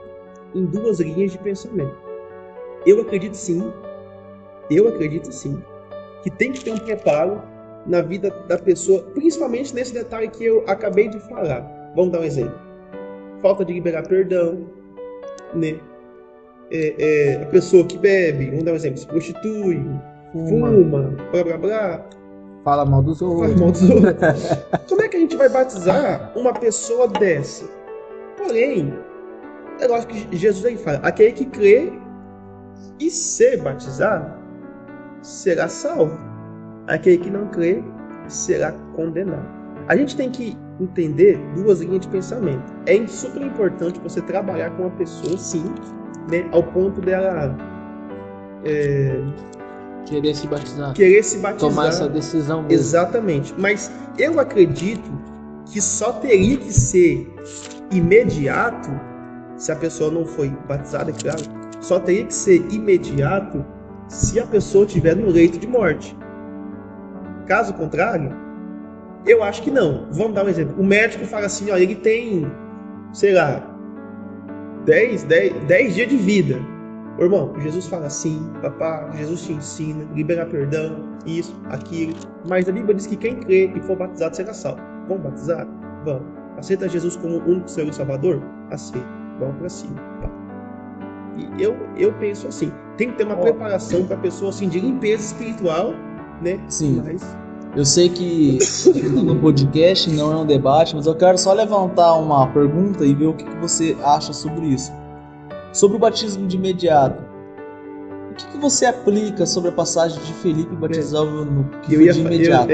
em duas linhas de pensamento. Eu acredito sim, que tem que ter um preparo na vida da pessoa, principalmente nesse detalhe que eu acabei de falar. Vamos dar um exemplo. Falta de liberar perdão, né? A pessoa que bebe, vamos dar um exemplo, se prostitui, fuma, blá blá blá. Fala mal dos outros. Como é que a gente vai batizar uma pessoa dessa? Porém, é lógico que Jesus aí fala, aquele que crê e ser batizado será salvo. Aquele que não crê será condenado. A gente tem que entender duas linhas de pensamento. É super importante você trabalhar com uma pessoa, sim, né, ao ponto dela querer se batizar. Tomar essa decisão mesmo. Exatamente. Mas eu acredito que só teria que ser imediato, se a pessoa não foi batizada, é claro, só teria que ser imediato se a pessoa estiver no leito de morte. Caso contrário, eu acho que não. Vamos dar um exemplo. O médico fala assim, ó, ele tem, sei lá, 10 dias de vida. Irmão, Jesus fala assim, papá, Jesus te ensina, liberar perdão, isso, aquilo. Mas a Bíblia diz que quem crê e for batizado será salvo. Vamos batizar? Vamos. Aceita Jesus como único Senhor e Salvador? Aceita. Vamos pra cima. E eu penso assim, tem que ter uma preparação para a pessoa assim, de limpeza espiritual, né? Sim. Mas... Eu sei que no podcast não é um debate, mas eu quero só levantar uma pergunta e ver o que você acha sobre isso. Sobre o batismo de imediato. O que você aplica sobre a passagem de Felipe batizar o eunuco de imediato?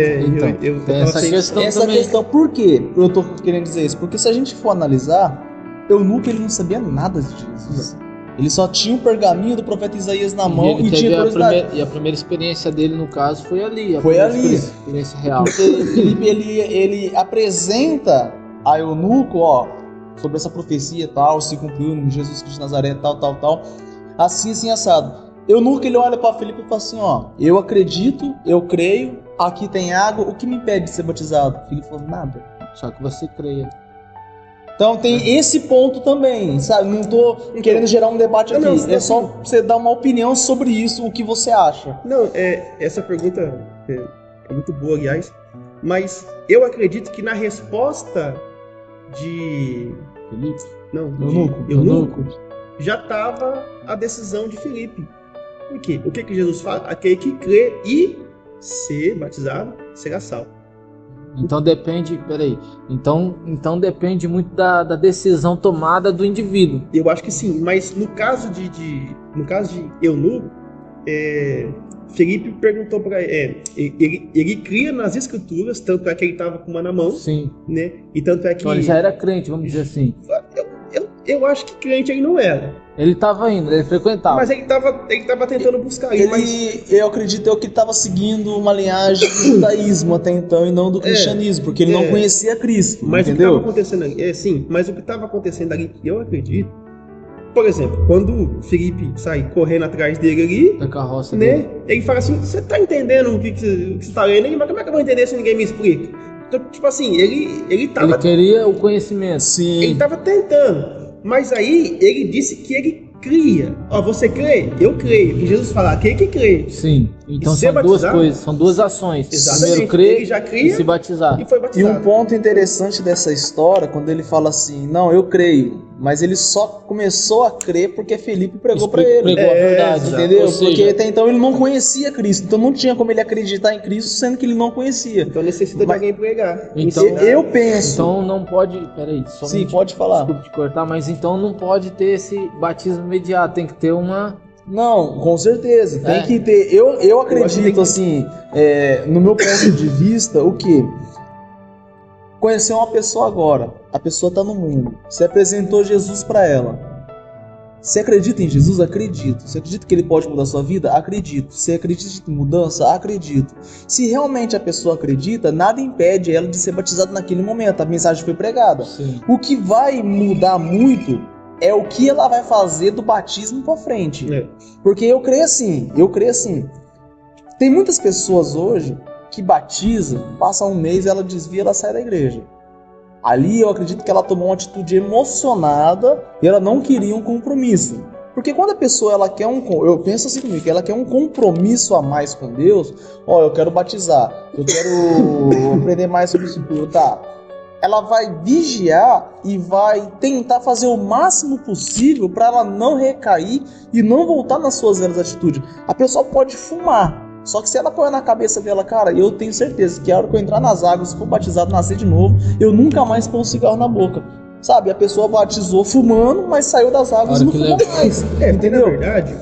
Essa questão, por quê eu tô querendo dizer isso? Porque se a gente for analisar, eunuco ele não sabia nada de Jesus. Ele só tinha o pergaminho do profeta Isaías na mão e tinha curiosidade. E a primeira experiência dele, no caso, foi ali. Experiência real. Ele apresenta a eunuco, sobre essa profecia tal, se cumpriu em Jesus Cristo de Nazaré, tal. Assim, assado. Eunuco, ele olha para Felipe e fala assim, eu acredito, eu creio, aqui tem água, o que me impede de ser batizado? Felipe falou, nada. Só que você creia. Então tem esse ponto também, sabe? Não tô querendo gerar um debate aqui. É só você dar uma opinião sobre isso, o que você acha. Não, essa pergunta é muito boa, aliás. Mas eu acredito que na resposta de Felipe? Não, Eunuco. Já estava a decisão de Felipe. Por quê? O que Jesus fala? Aquele que crê e ser batizado será salvo. Então depende, peraí. Então depende muito da decisão tomada do indivíduo. Eu acho que sim, mas no caso de Eunuco, Felipe perguntou para ele cria nas escrituras, tanto é que ele estava com uma na mão, Sim. né? E tanto é que Então ele já era crente, vamos dizer assim. eu acho que crente ele não era, Ele estava indo, ele frequentava. mas ele tava tentando buscar isso. Eu acredito que ele estava seguindo uma linhagem do judaísmo até então e não do cristianismo, porque ele não conhecia Cristo, Mas entendeu? o que estava acontecendo ali, sim, mas o que estava acontecendo ali, eu acredito, por exemplo, quando o Felipe sai correndo atrás dele ali, Da carroça né? dele. Ele fala assim, você tá entendendo o que você tá lendo aí? Mas como é que eu vou entender se ninguém me explica? Então, tipo assim, ele tava, Ele queria o conhecimento. Sim. ele tava tentando. Mas aí ele disse que ele cria. Ó, você crê? Eu creio. E Jesus fala, aquele que crê. Sim. Então E ser são duas batizado? coisas, são duas ações. Exatamente. Primeiro crer Ele já e cria se batizar. e foi E batizado. um ponto interessante dessa história, quando ele fala assim, não, eu creio, mas ele só começou a crer porque Felipe pregou pra ele. Pregou a verdade. Entendeu? Ou seja, Porque até então ele não conhecia Cristo, então não tinha como ele acreditar em Cristo, sendo que ele não conhecia. Então necessita de Mas- alguém pregar. Então- ensinar. Eu penso. Então não pode. Peraí, Sim, pode falar. Desculpa te cortar, mas então não pode ter esse batismo imediato. Tem que ter uma. Não, com certeza. Tem É. que ter. Eu acho que tem acredito, que- assim, no meu ponto de vista, o quê? Conhecer uma pessoa agora. A pessoa está no mundo. Você apresentou Jesus para ela. Você acredita em Jesus? Acredito. Você acredita que ele pode mudar a sua vida? Acredito. Você acredita em mudança? Acredito. Se realmente a pessoa acredita, nada impede ela de ser batizada naquele momento. A mensagem foi pregada. Sim. O que vai mudar muito é o que ela vai fazer do batismo para frente. É. Porque eu creio assim. Tem muitas pessoas hoje que batizam, passa um mês, ela desvia, ela sai da igreja. Ali eu acredito que ela tomou uma atitude emocionada e ela não queria um compromisso. Porque quando a pessoa ela quer eu penso assim comigo, que ela quer um compromisso a mais com Deus, eu quero batizar, eu quero aprender mais sobre isso, tá? Ela vai vigiar e vai tentar fazer o máximo possível para ela não recair e não voltar nas suas velhas atitudes. A pessoa pode fumar, só que se ela põe na cabeça dela, cara, eu tenho certeza que a hora que eu entrar nas águas, se for batizado, nascer de novo, eu nunca mais pôr um cigarro na boca. Sabe, a pessoa batizou fumando, mas saiu das águas e não fumou mais. Porque, na Entendeu? verdade,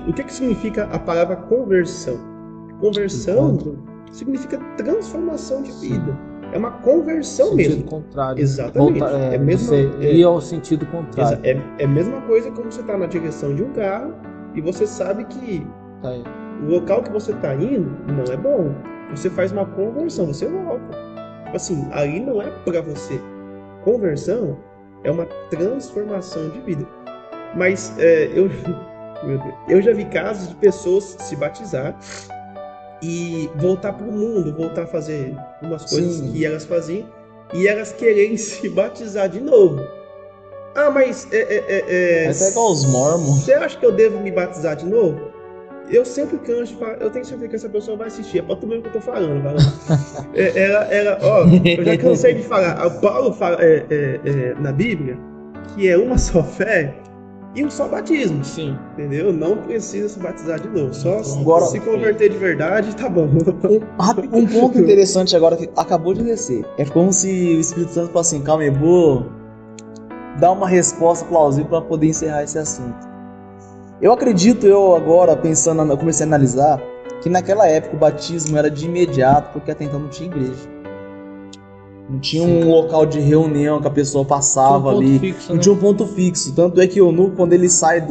o que significa a palavra conversão? Conversão significa transformação de vida. É uma conversão Sentido mesmo. contrário. Exatamente. É mesmo, você ir ao sentido contrário. é a mesma coisa quando você está na direção de um carro e você sabe que Tá aí. o local que você está indo não é bom. Você faz uma conversão, você volta. Tipo assim, ali não é para você. Conversão é uma transformação de vida. Mas eu já vi casos de pessoas se batizar e voltar para o mundo, voltar a fazer umas coisas Sim. que elas faziam e elas querem se batizar de novo. Ah, mas Até igual os mormons. você acha que eu devo me batizar de novo? Eu sempre canso de falar, eu tenho certeza que essa pessoa vai assistir, é pra tu ver o que eu tô falando. Eu já cansei de falar. O Paulo fala na Bíblia que é uma só fé e um só batismo. Sim. Entendeu? Não precisa se batizar de novo. Só Agora- se converter de verdade, tá bom. Um ponto interessante agora que acabou de descer. É como se o Espírito Santo falasse assim, calma aí, vou dar uma resposta plausível para poder encerrar esse assunto. Eu acredito, eu agora pensando, eu comecei a analisar que naquela época o batismo era de imediato, porque até então não tinha igreja. Não tinha um local de reunião que a pessoa passava Tinha um ponto ali. fixo, Não né? tinha um ponto fixo. Tanto é que o Eunuco, quando ele sai se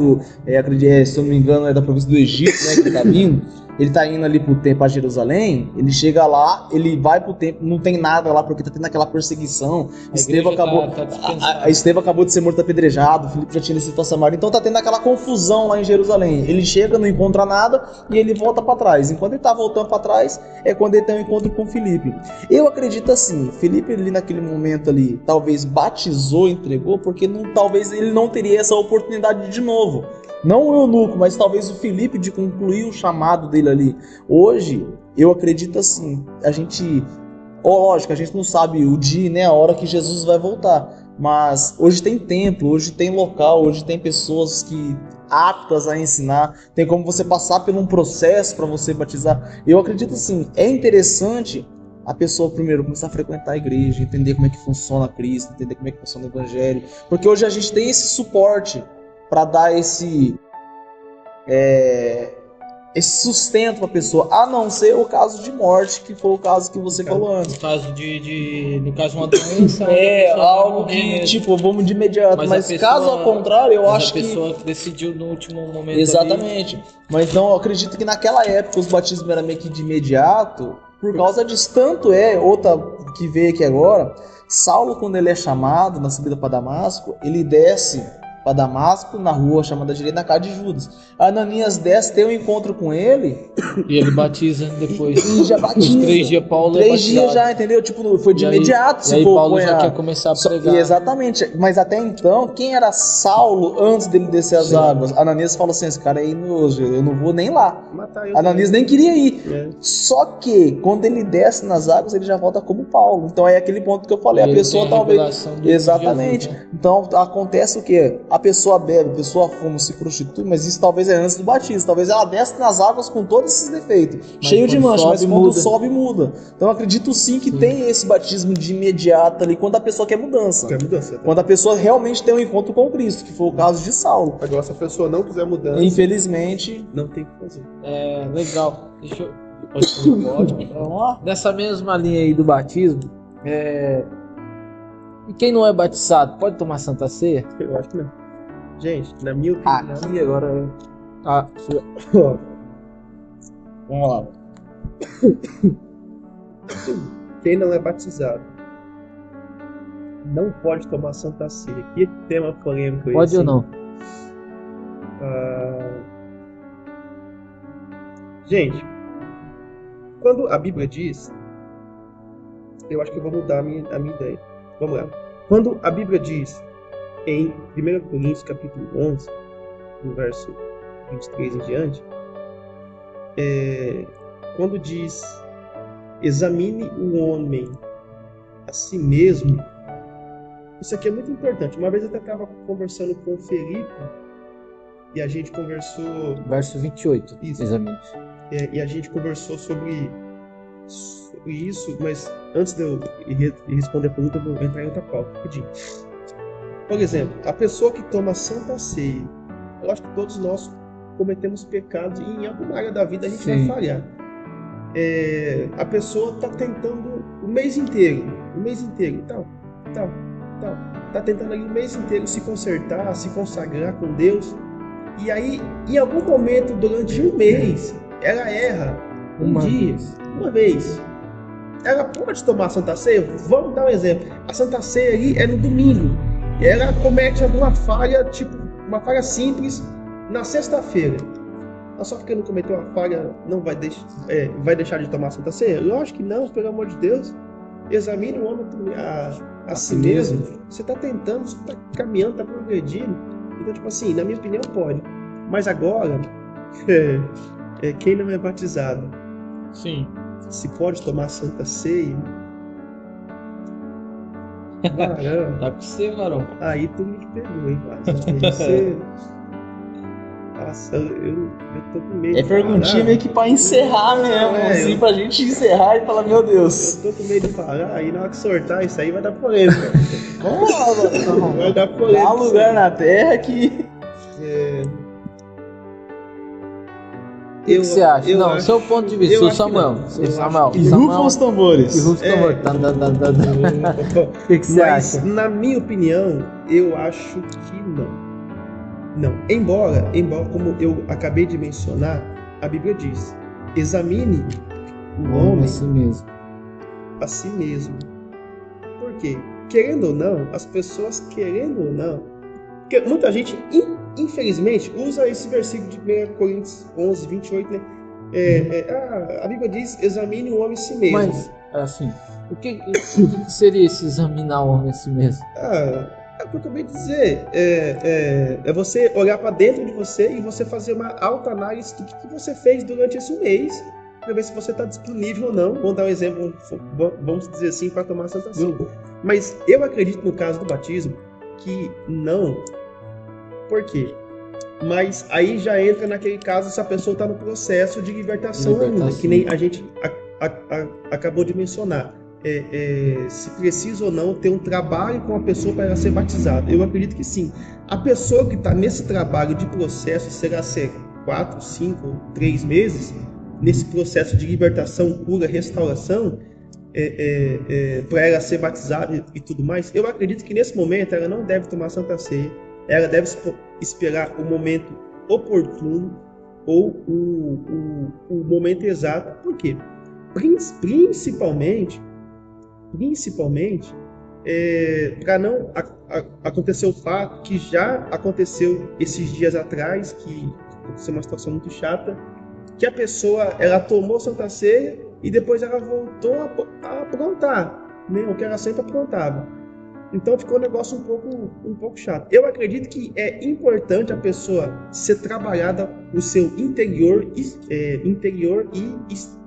eu não me engano, é da província do Egito, né, que ele tá vindo, ele tá indo ali pro templo a Jerusalém, ele chega lá, ele vai pro templo, não tem nada lá, porque tá tendo aquela perseguição. A Estevão igreja acabou, tá dispensada. a Estevão acabou de ser morto apedrejado, Filipe já tinha descido a Samaria, então tá tendo aquela confusão lá em Jerusalém. Ele chega, não encontra nada e ele volta pra trás. Enquanto ele tá voltando pra trás, é quando ele tem um encontro com Filipe. Eu acredito assim, Filipe ali naquele momento ali, talvez batizou, entregou, porque talvez ele não teria essa oportunidade de novo. Não o Eunuco, mas talvez o Filipe de concluir o chamado dele ali. Hoje, eu acredito assim, lógico, a gente não sabe o dia, né, a hora que Jesus vai voltar. Mas hoje tem templo, hoje tem local, hoje tem pessoas que aptas a ensinar, tem como você passar por um processo para você batizar. Eu acredito assim, é interessante a pessoa primeiro começar a frequentar a igreja, entender como é que funciona Cristo, entender como é que funciona o Evangelho. Porque hoje a gente tem esse suporte para dar esse sustento para a pessoa, a não ser o caso de morte, que foi o caso que você falou antes. No caso uma doença, Algo que, tipo, vamos de imediato. Mas caso ao contrário, eu acho que... a pessoa que decidiu no último momento. Exatamente. Ali. Mas então eu acredito que naquela época os batismos eram meio que de imediato, por causa disso. Tanto outra que veio aqui agora, Saulo, quando ele é chamado na subida para Damasco, ele desce para Damasco, na rua chamada direita, na casa de Judas. Ananias desce, tem um encontro com ele. E ele batiza depois. E já batiza. Os 3 dias Paulo 3 dias já, entendeu? Tipo, foi de imediato. E aí Paulo já quer começar a pregar. Exatamente. Mas até então, quem era Saulo antes dele descer as águas? Ananias falou assim, esse cara aí, eu não vou nem lá. Ananias nem queria ir. Só que, quando ele desce nas águas, ele já volta como Paulo. Então é aquele ponto que eu falei. A pessoa talvez... Exatamente. Jesus, né? Então acontece o quê? A pessoa bebe, a pessoa fuma, se prostitui, mas isso talvez é antes do batismo. Talvez ela desce nas águas com todos esses defeitos. Cheio de mancha, mas quando sobe, muda. Então eu acredito sim que tem esse batismo de imediato ali, quando a pessoa quer mudança. Quando a pessoa realmente tem um encontro com Cristo, que foi o caso de Saulo. Agora, se a pessoa não quiser mudança... Infelizmente... Não tem o que fazer. Legal. Deixa eu... Vamos lá. Nessa mesma linha aí do batismo, e quem não é batizado, pode tomar Santa Ceia? Eu acho que não. Gente, na minha opinião... Aqui agora... Vamos lá. Quem não é batizado não pode tomar Santa Ceia. Que tema polêmico esse. Pode ou não? Gente, quando a Bíblia diz... Eu acho que eu vou mudar a minha ideia. Vamos lá. Quando a Bíblia diz... Em 1 Coríntios, capítulo 11, no verso 23 em diante, quando diz, examine o homem a si mesmo, isso aqui é muito importante. Uma vez eu até estava conversando com o Felipe, e a gente conversou... Verso 28, isso. Examine. E a gente conversou sobre isso, mas antes de eu responder a pergunta, eu vou entrar em outra pauta, rapidinho. Por exemplo, a pessoa que toma Santa Ceia, eu acho que todos nós cometemos pecados e em alguma área da vida a gente vai falhar. A pessoa está tentando o mês inteiro, está tentando ali o mês inteiro se consertar, se consagrar com Deus, e aí, em algum momento, durante um mês, ela erra uma vez. Ela pode tomar Santa Ceia? Vamos dar um exemplo. A Santa Ceia ali é no domingo. Ela comete alguma falha, tipo, uma falha simples, na sexta-feira. Mas só porque não cometeu uma falha, não vai deixar de tomar Santa Ceia? Lógico que não, pelo amor de Deus. Examine o homem a si mesmo. Você está tentando, você está caminhando, está progredindo. Então, tipo assim, na minha opinião, pode. Mas agora, quem não é batizado, sim, se pode tomar Santa Ceia... Caramba. Tá com você, varão. Aí tu me pegou, hein, você... Nossa, eu tô com medo. É perguntinha meio que pra encerrar mesmo, assim, pra gente encerrar e falar, meu Deus. Eu tô com medo de falar, aí na hora que sortar isso aí vai dar polêmica. Vamos lá, mano. Vai dar polêmica. Há lugar na terra que... O que você acha? Não, seu ponto de vista, Samuel. E rufa os tambores. O que você acha? Mas, na minha opinião, eu acho que não. Não. Embora, como eu acabei de mencionar, a Bíblia diz, examine o homem a si mesmo. Por quê? Querendo ou não, as pessoas querendo ou não, porque muita gente, infelizmente, usa esse versículo de 1 Coríntios 11, 28, né? A Bíblia diz, examine o homem a si mesmo. Mas, assim, o que seria esse examinar o homem a si mesmo? É o que eu acabei de dizer. É você olhar para dentro de você e você fazer uma autoanálise do que você fez durante esse mês, para ver se você está disponível ou não. Vamos dar um exemplo, vamos dizer assim, para tomar Santa Ceia. Mas eu acredito no caso do batismo que não. Por quê? Mas aí já entra naquele caso se a pessoa está no processo de libertação ainda, que nem a gente acabou de mencionar. Se precisa ou não ter um trabalho com a pessoa para ela ser batizada. Eu acredito que sim. A pessoa que está nesse trabalho de processo, será ser 4, 5, 3 meses, nesse processo de libertação, cura, restauração, para ela ser batizada e tudo mais, eu acredito que nesse momento ela não deve tomar Santa Ceia, ela deve esperar o momento oportuno ou o momento exato. Por quê? Principalmente para não acontecer o fato que já aconteceu esses dias atrás, que aconteceu uma situação muito chata, que a pessoa ela tomou Santa Ceia e depois ela voltou a aprontar, né? O que ela sempre aprontava. Então ficou um negócio um pouco chato. Eu acredito que é importante a pessoa ser trabalhada o seu interior e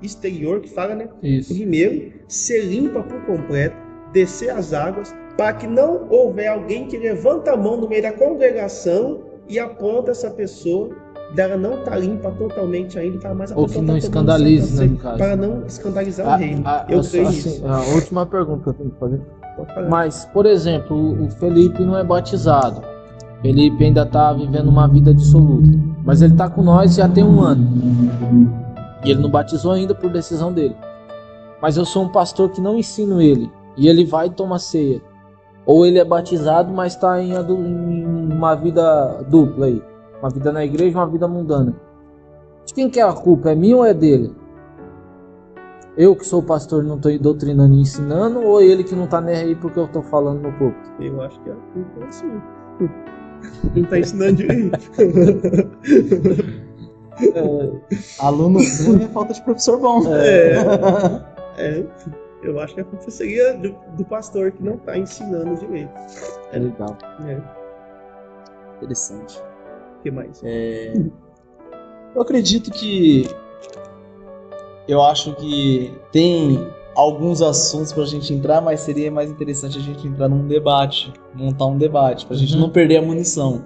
exterior, que fala, né? Isso. Primeiro, ser limpa por completo, descer as águas, para que não houver alguém que levanta a mão no meio da congregação e aponta essa pessoa dela não estar limpa totalmente ainda, mas a Ou pessoa que não tá escandalize, né, no caso. para não escandalizar o reino. Eu creio nisso. A última pergunta que eu tenho que fazer. Pode falar. Mas, por exemplo, o Felipe não é batizado. Felipe ainda está vivendo uma vida dissoluta. Mas ele está com nós já tem 1 ano. E ele não batizou ainda por decisão dele. Mas eu sou um pastor que não ensino ele. E ele vai tomar ceia. Ou ele é batizado, mas está em uma vida dupla aí. Uma vida na igreja, uma vida mundana. De quem que é a culpa? É minha ou é dele? Eu que sou pastor não estou doutrinando e ensinando, ou ele que não está nem aí porque eu estou falando no púlpito? Eu acho que a culpa é sua. Não está ensinando direito. Aluno ruim é falta de professor bom. Eu acho que a culpa seria do pastor que não está ensinando direito. É legal. Interessante. O que mais? Eu acredito que... Eu acho que tem alguns assuntos pra gente entrar, mas seria mais interessante a gente entrar num debate, montar um debate, pra gente não perder a munição.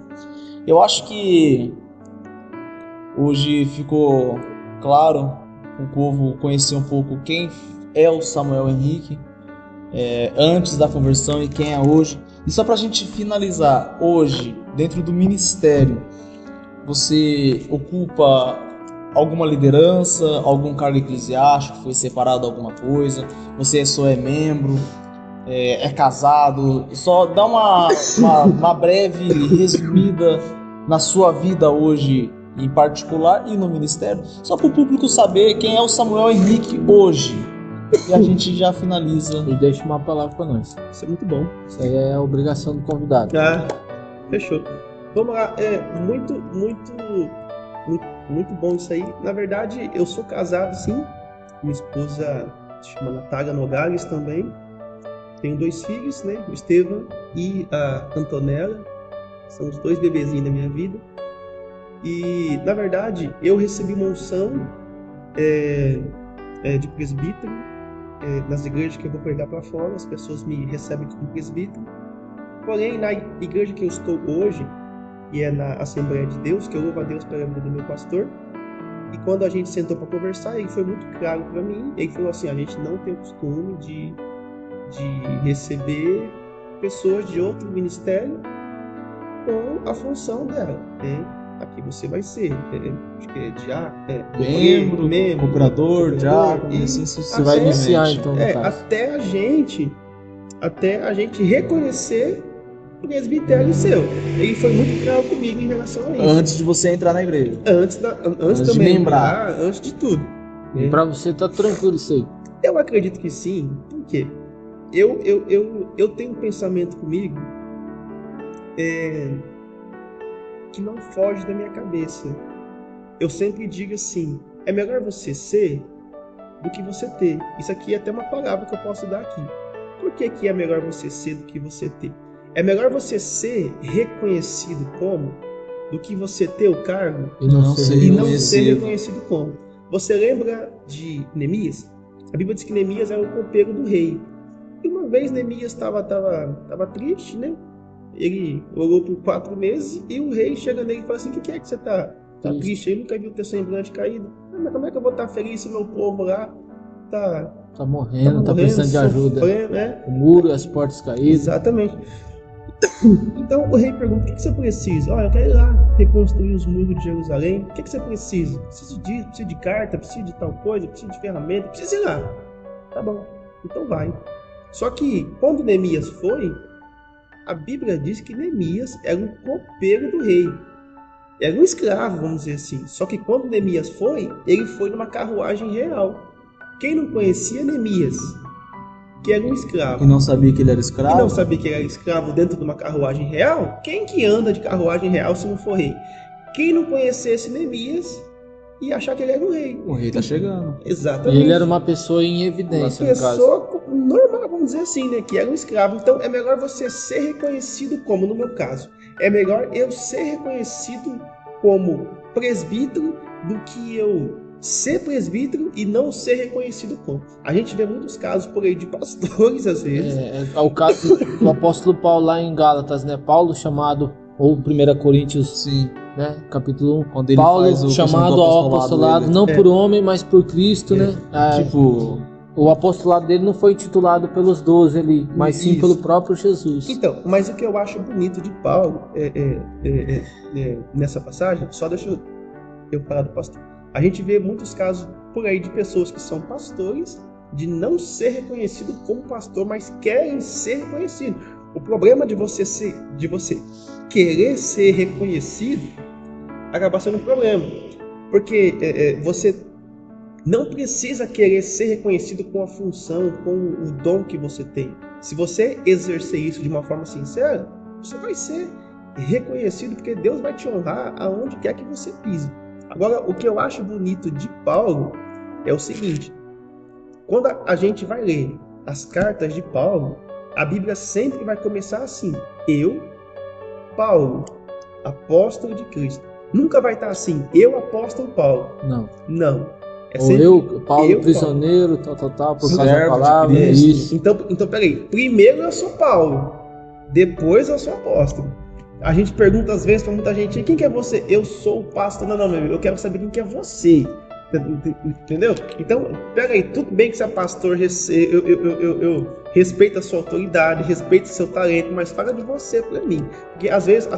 Eu acho que hoje ficou claro, o povo conhecer um pouco quem é o Samuel Henrique antes da conversão e quem é hoje. E só pra gente finalizar, hoje, dentro do ministério, você ocupa alguma liderança, algum cargo eclesiástico, foi separado alguma coisa, você só é membro, é casado, só dá uma breve resumida na sua vida hoje em particular e no ministério, só para o público saber quem é o Samuel Henrique hoje, e a gente já finaliza. E deixa uma palavra para nós. Isso é muito bom. Isso aí é a obrigação do convidado. Fechou. Vamos lá, muito bom isso aí. Na verdade, eu sou casado, sim. Minha esposa se chama Natália Nogales também. Tenho 2 filhos, né? O Estevam e a Antonella. São os 2 bebezinhos da minha vida. E, na verdade, eu recebi uma unção de presbítero nas igrejas que eu vou pregar para fora. As pessoas me recebem como presbítero. Porém, na igreja que eu estou hoje, e é na Assembleia de Deus, que eu louvo a Deus pela vida do meu pastor. E quando a gente sentou para conversar, ele foi muito claro para mim. Ele falou assim: a gente não tem o costume de receber pessoas de outro ministério com a função dela. Aqui você vai ser, acho que é diácono, membro, procurador, diácono, e assim Você vai iniciar então, no caso. até a gente reconhecer o presbitério seu. Ele foi muito claro comigo em relação a isso. Antes de você entrar na igreja. Antes de membrar. Antes de tudo. E pra você tá tranquilo isso aí? Eu acredito que sim. Por quê? Eu tenho um pensamento comigo que não foge da minha cabeça. Eu sempre digo assim: é melhor você ser do que você ter. Isso aqui é até uma palavra que eu posso dar aqui. Por que é melhor você ser do que você ter? É melhor você ser reconhecido como do que você ter o cargo E não ser reconhecido como. Você lembra de Neemias? A Bíblia diz que Neemias era o copeiro do rei. E uma vez Neemias estava triste, né? Ele orou por 4 meses e o rei chega nele e fala assim: o que é que você está triste? Ele nunca viu teu semblante caído. Mas como é que eu vou estar feliz se meu povo lá tá morrendo, tá precisando de ajuda. sofrendo, né? O muro e as portas caídas. Exatamente. Então o rei pergunta: o que você precisa? Olha, eu quero ir lá reconstruir os muros de Jerusalém. O que você precisa? Preciso disso, preciso de carta, preciso de tal coisa, preciso de ferramenta, preciso ir lá. Tá bom, então vai. Só que quando Neemias foi, a Bíblia diz que Neemias era um copeiro do rei. Era um escravo, vamos dizer assim. Só que quando Neemias foi, ele foi numa carruagem real. Quem não conhecia Neemias, que era um escravo, E não sabia que ele era e escravo. não sabia que ele era escravo dentro de uma carruagem real, quem que anda de carruagem real se não for rei? Quem não conhecesse Neemias ia achar que ele era um rei. O rei tá chegando. E Exatamente. ele era uma pessoa em Uma evidência, no caso. pessoa normal, vamos dizer assim, né? Que era um escravo. Então é melhor você ser reconhecido como, no meu caso, é melhor eu ser reconhecido como presbítero do que eu ser presbítero e não ser reconhecido como. A gente vê muitos casos por aí de pastores, às vezes. É o caso do apóstolo Paulo lá em Gálatas, né? Paulo chamado, ou 1 Coríntios, Sim. né? Capítulo 1. Quando ele Paulo faz o chamado do ao apostolado, dele. não por homem, mas por Cristo, né? Tipo, O apostolado dele não foi intitulado pelos 12 ali, mas sim Isso. pelo próprio Jesus. Então, mas o que eu acho bonito de Paulo nessa passagem, só deixa eu falar do pastor. A gente vê muitos casos por aí de pessoas que são pastores, de não ser reconhecido como pastor, mas querem ser reconhecido. O problema de você querer ser reconhecido acaba sendo um problema, porque você não precisa querer ser reconhecido com a função, com o dom que você tem. Se você exercer isso de uma forma sincera, você vai ser reconhecido, porque Deus vai te honrar aonde quer que você pise. Agora, o que eu acho bonito de Paulo é o seguinte: quando a gente vai ler as cartas de Paulo, a Bíblia sempre vai começar assim: eu, Paulo, apóstolo de Cristo. Nunca vai estar assim: eu, apóstolo Paulo. Não. Não. É Ou sempre eu, Paulo, eu, prisioneiro, tal, por causa da Servo de palavra, Cristo. isso. Então, peraí. Primeiro eu sou Paulo, depois eu sou apóstolo. A gente pergunta às vezes para muita gente: quem que é você? Eu sou o pastor. Não, meu amigo, eu quero saber quem que é você. Entendeu? Então, peraí, tudo bem que você é pastor, eu respeito a sua autoridade, respeito o seu talento, mas fala de você para mim. Porque às vezes,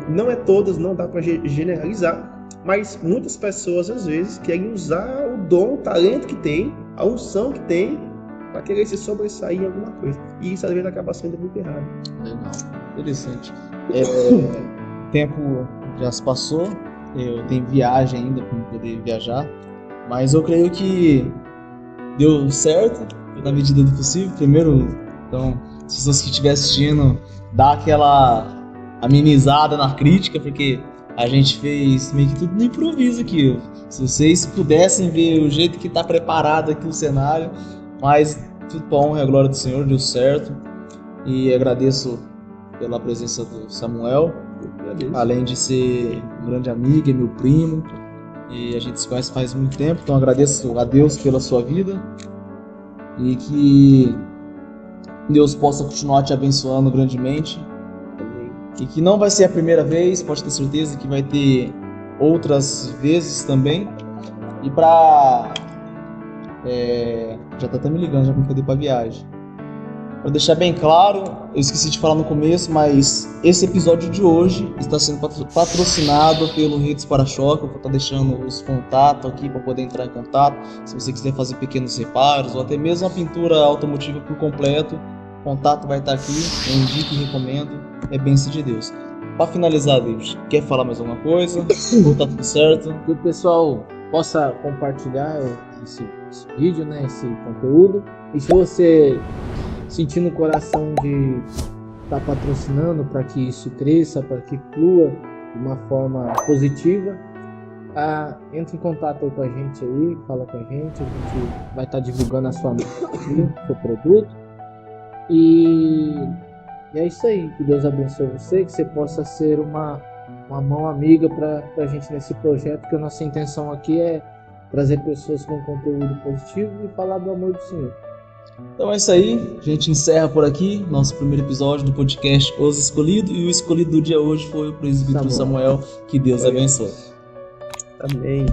não é todas, não dá para generalizar, mas muitas pessoas às vezes querem usar o dom, o talento que tem, a unção que tem, para querer se sobressair em alguma coisa. E isso às vezes acaba sendo muito errado. Legal. interessante. O tempo já se passou, eu tenho viagem ainda para poder viajar, mas eu creio que deu certo, na medida do possível. Primeiro, então, as pessoas que estiverem assistindo, dá aquela amenizada na crítica, porque a gente fez meio que tudo no improviso aqui. Se vocês pudessem ver o jeito que está preparado aqui o cenário, mas tudo para a honra e a glória do Senhor, deu certo. E agradeço pela presença do Samuel, além de ser um grande amigo, é meu primo, e a gente se conhece faz muito tempo, então agradeço a Deus pela sua vida e que Deus possa continuar te abençoando grandemente. E que não vai ser a primeira vez, pode ter certeza que vai ter outras vezes também. E pra... já tá até me ligando, já pra poder ir pra viagem. Pra deixar bem claro, eu esqueci de falar no começo, mas esse episódio de hoje está sendo patrocinado pelo Redes Para-Choque. Eu vou estar deixando os contatos aqui para poder entrar em contato. Se você quiser fazer pequenos reparos ou até mesmo a pintura automotiva por completo, o contato vai estar aqui. Eu indico e recomendo. É bênção de Deus. Para finalizar, Deus, quer falar mais alguma coisa? Ou tá tudo certo? Que o pessoal possa compartilhar esse vídeo, né, esse conteúdo. E se você sentir no coração de estar patrocinando para que isso cresça, para que flua de uma forma positiva, entre em contato aí com a gente aí, fala com a gente vai estar divulgando a sua marca aqui, seu produto. E é isso aí, que Deus abençoe você, que você possa ser uma mão amiga para a gente nesse projeto, que a nossa intenção aqui é trazer pessoas com conteúdo positivo e falar do amor do Senhor. Então é isso aí, a gente encerra por aqui nosso primeiro episódio do podcast Os Escolhidos, e o escolhido do dia hoje foi o presbítero Samuel. Que Deus abençoe. Amém.